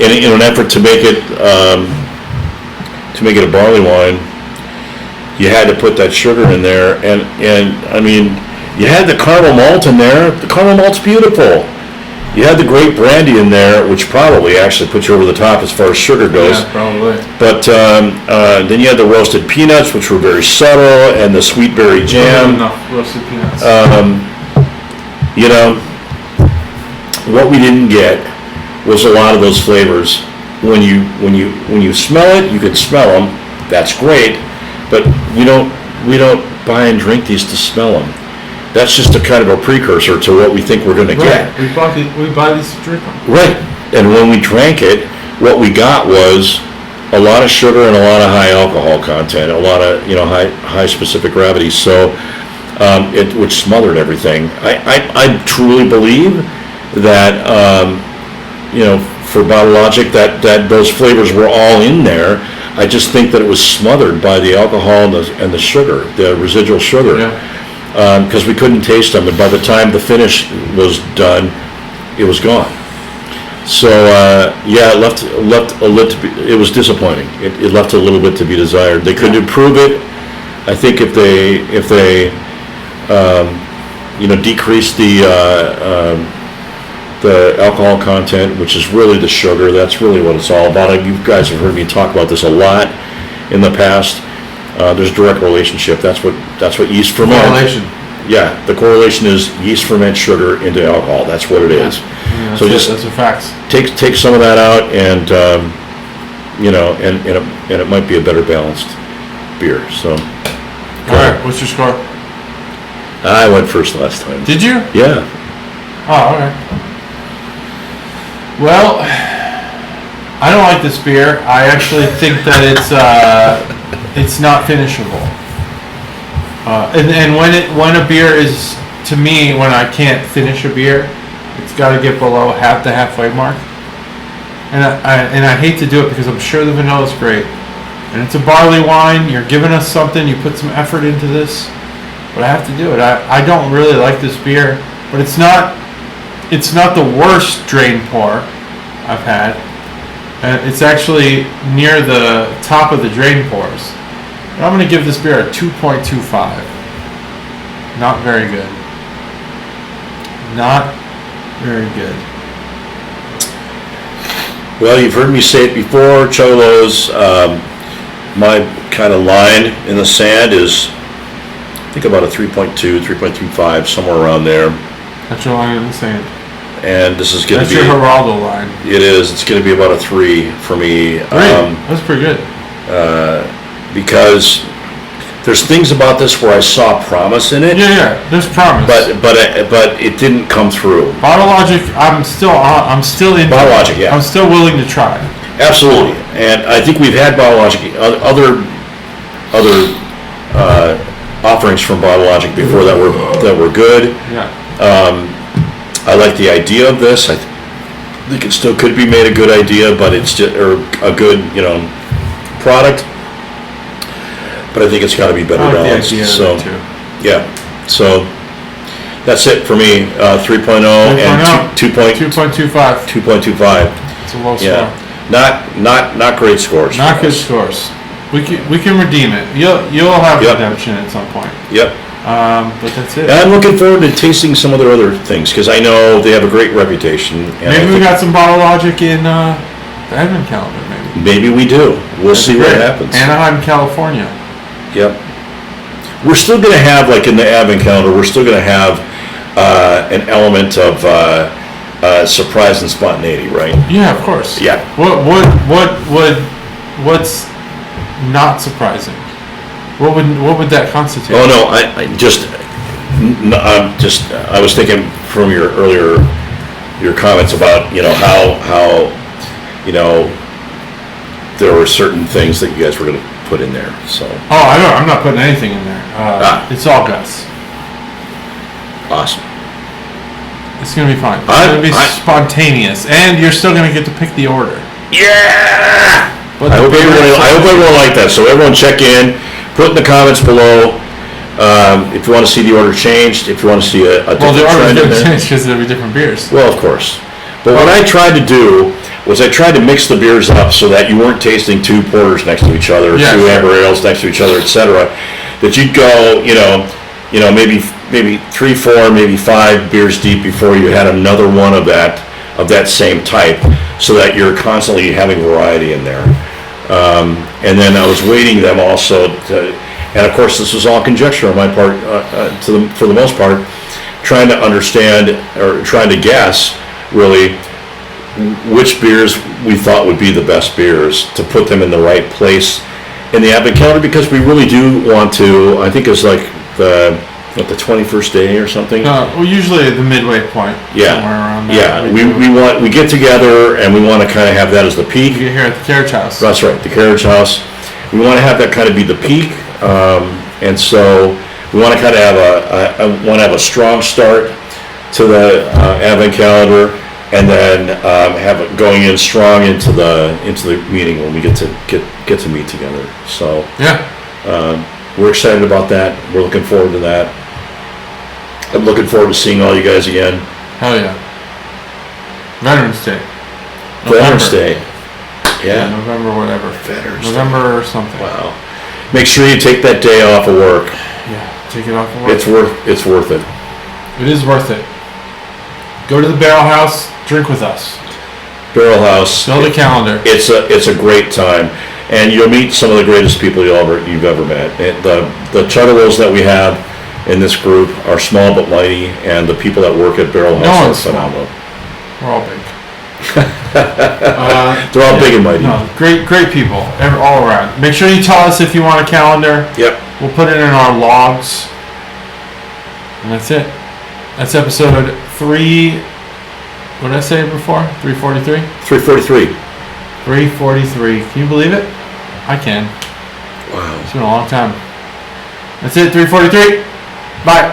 in an effort to make it a barley wine, you had to put that sugar in there, and I mean, you had the caramel malt in there. The caramel malt's beautiful. You had the grape brandy in there, which probably actually put you over the top as far as sugar goes. Yeah, probably. But then you had the roasted peanuts, which were very subtle, and the sweet berry jam. Enough roasted peanuts. What we didn't get was a lot of those flavors. When you smell it, you can smell them. That's great, but we don't buy and drink these to smell them. That's just a kind of a precursor to what we think we're going to get. We buy these to drink them. Right, and when we drank it, what we got was a lot of sugar and a lot of high alcohol content, a lot of high specific gravity. So which smothered everything. I truly believe that for Bottle Logic that those flavors were all in there. I just think that it was smothered by the alcohol and the sugar, the residual sugar. Yeah. Because we couldn't taste them, and by the time the finish was done, it was gone. So it was disappointing. It left a little bit to be desired. They could improve it. I think if they decrease the alcohol content, which is really the sugar. That's really what it's all about. You guys have heard me talk about this a lot in the past. There's a direct relationship. That's what yeast ferment. Correlation. Yeah, the correlation is yeast ferment sugar into alcohol. That's what it is. Yeah, So just those are facts. take some of that out, and and it might be a better balanced beer. So, All right, what's your score? I went first last time. Did you? Yeah. Oh, okay. Well, I don't like this beer. I actually think that it's not finishable. And when a beer is, to me, when I can't finish a beer, it's got to get below the halfway mark. And I hate to do it because I'm sure the vanilla is great, and it's a barley wine. You're giving us something. You put some effort into this, but I have to do it. I don't really like this beer, but it's not the worst drain pour I've had. It's actually near the top of the drain pours. And I'm going to give this beer a 2.25. Not very good. Not very good. Well, you've heard me say it before, Cholos. My kind of line in the sand is, I think, about a 3.2, 3.35, somewhere around there. That's your line in the sand. And this is going to be... That's your Geraldo line. It is. It's going to be about a 3 for me. That's pretty good. Because there's things about this where I saw promise in it. Yeah, there's promise. But it didn't come through. Bottle Logic, I'm still in. Bottle Logic, yeah. I'm still willing to try. Absolutely, and I think we've had Bottle Logic, other offerings from Bottle Logic before that were good. Yeah. I like the idea of this. I think it still could be made a good idea, but it's just a good product. But I think it's got to be better balanced. So, yeah. So that's it for me. 3.0 and 2.25. 2.25. It's a low score. Yeah. Not great scores. Not good scores. We can redeem it. You'll have redemption at some point. Yep. But that's it. And I'm looking forward to tasting some of their other things because I know they have a great reputation. And maybe we got some Bottle Logic in the Advent calendar. Maybe we do. We'll see what happens. Anaheim, California. Yep. We're still going to have, like in the Advent calendar, we're still going to have an element of surprise and spontaneity, right? Yeah, of course. Yeah. What's not surprising? What would that constitute? Oh no, I was thinking from your earlier comments about how there were certain things that you guys were going to put in there. So. Oh, I'm not putting anything in there. It's all Gus. Awesome. It's gonna be fine. It's gonna be spontaneous, and you're still gonna get to pick the order. Yeah. I hope everyone liked that. So everyone check in. Put in the comments below if you want to see the order changed. If you want to see a different the order's trend in gonna there. change because there'll be different beers. Well, of course. But what I tried to do was I tried to mix the beers up so that you weren't tasting two porters next to each other, two amber ales next to each other, etc. That you'd go, maybe 3, 4, maybe 5 beers deep before you had another one of that same type, so that you're constantly having variety in there. And then I was weighting them also and of course this was all conjecture on my part, for the most part, trying to understand or trying to guess really which beers we thought would be the best beers to put them in the right place in the Advent calendar, because we really do want to, I think it's like the 21st day or something. Well, usually the midway point. Yeah. Somewhere around there. Yeah, we get together and we want to kind of have that as the peak. You get here at the carriage house. That's right, the carriage house. We want to have that kind of be the peak, and so we want to kind of have a strong start to the Advent calendar, and then have it going in strong into the meeting when we get to meet together. So yeah, we're excited about that. We're looking forward to that. I'm looking forward to seeing all you guys again. Hell yeah. Veterans Day. Veterans Day. Yeah. November whatever. Veterans November Day. Or something. Wow. Make sure you take that day off of work. Yeah, take it off of work. It's worth it. It is worth it. Go to the Barrel House, drink with us. Barrel House. Build a calendar. It's a great time. And you'll meet some of the greatest people you've ever met. And the charter rows that we have in this group are small but mighty, and the people that work at Barrel No House one's are phenomenal. We're all big. They're all big and mighty. No, great people, all around. Make sure you tell us if you want a calendar. Yep. We'll put it in our logs. And that's it. That's episode 3. What did I say before? 343? 343. 343. Can you believe it? I can. Wow. It's been a long time. That's it. 343. Bye.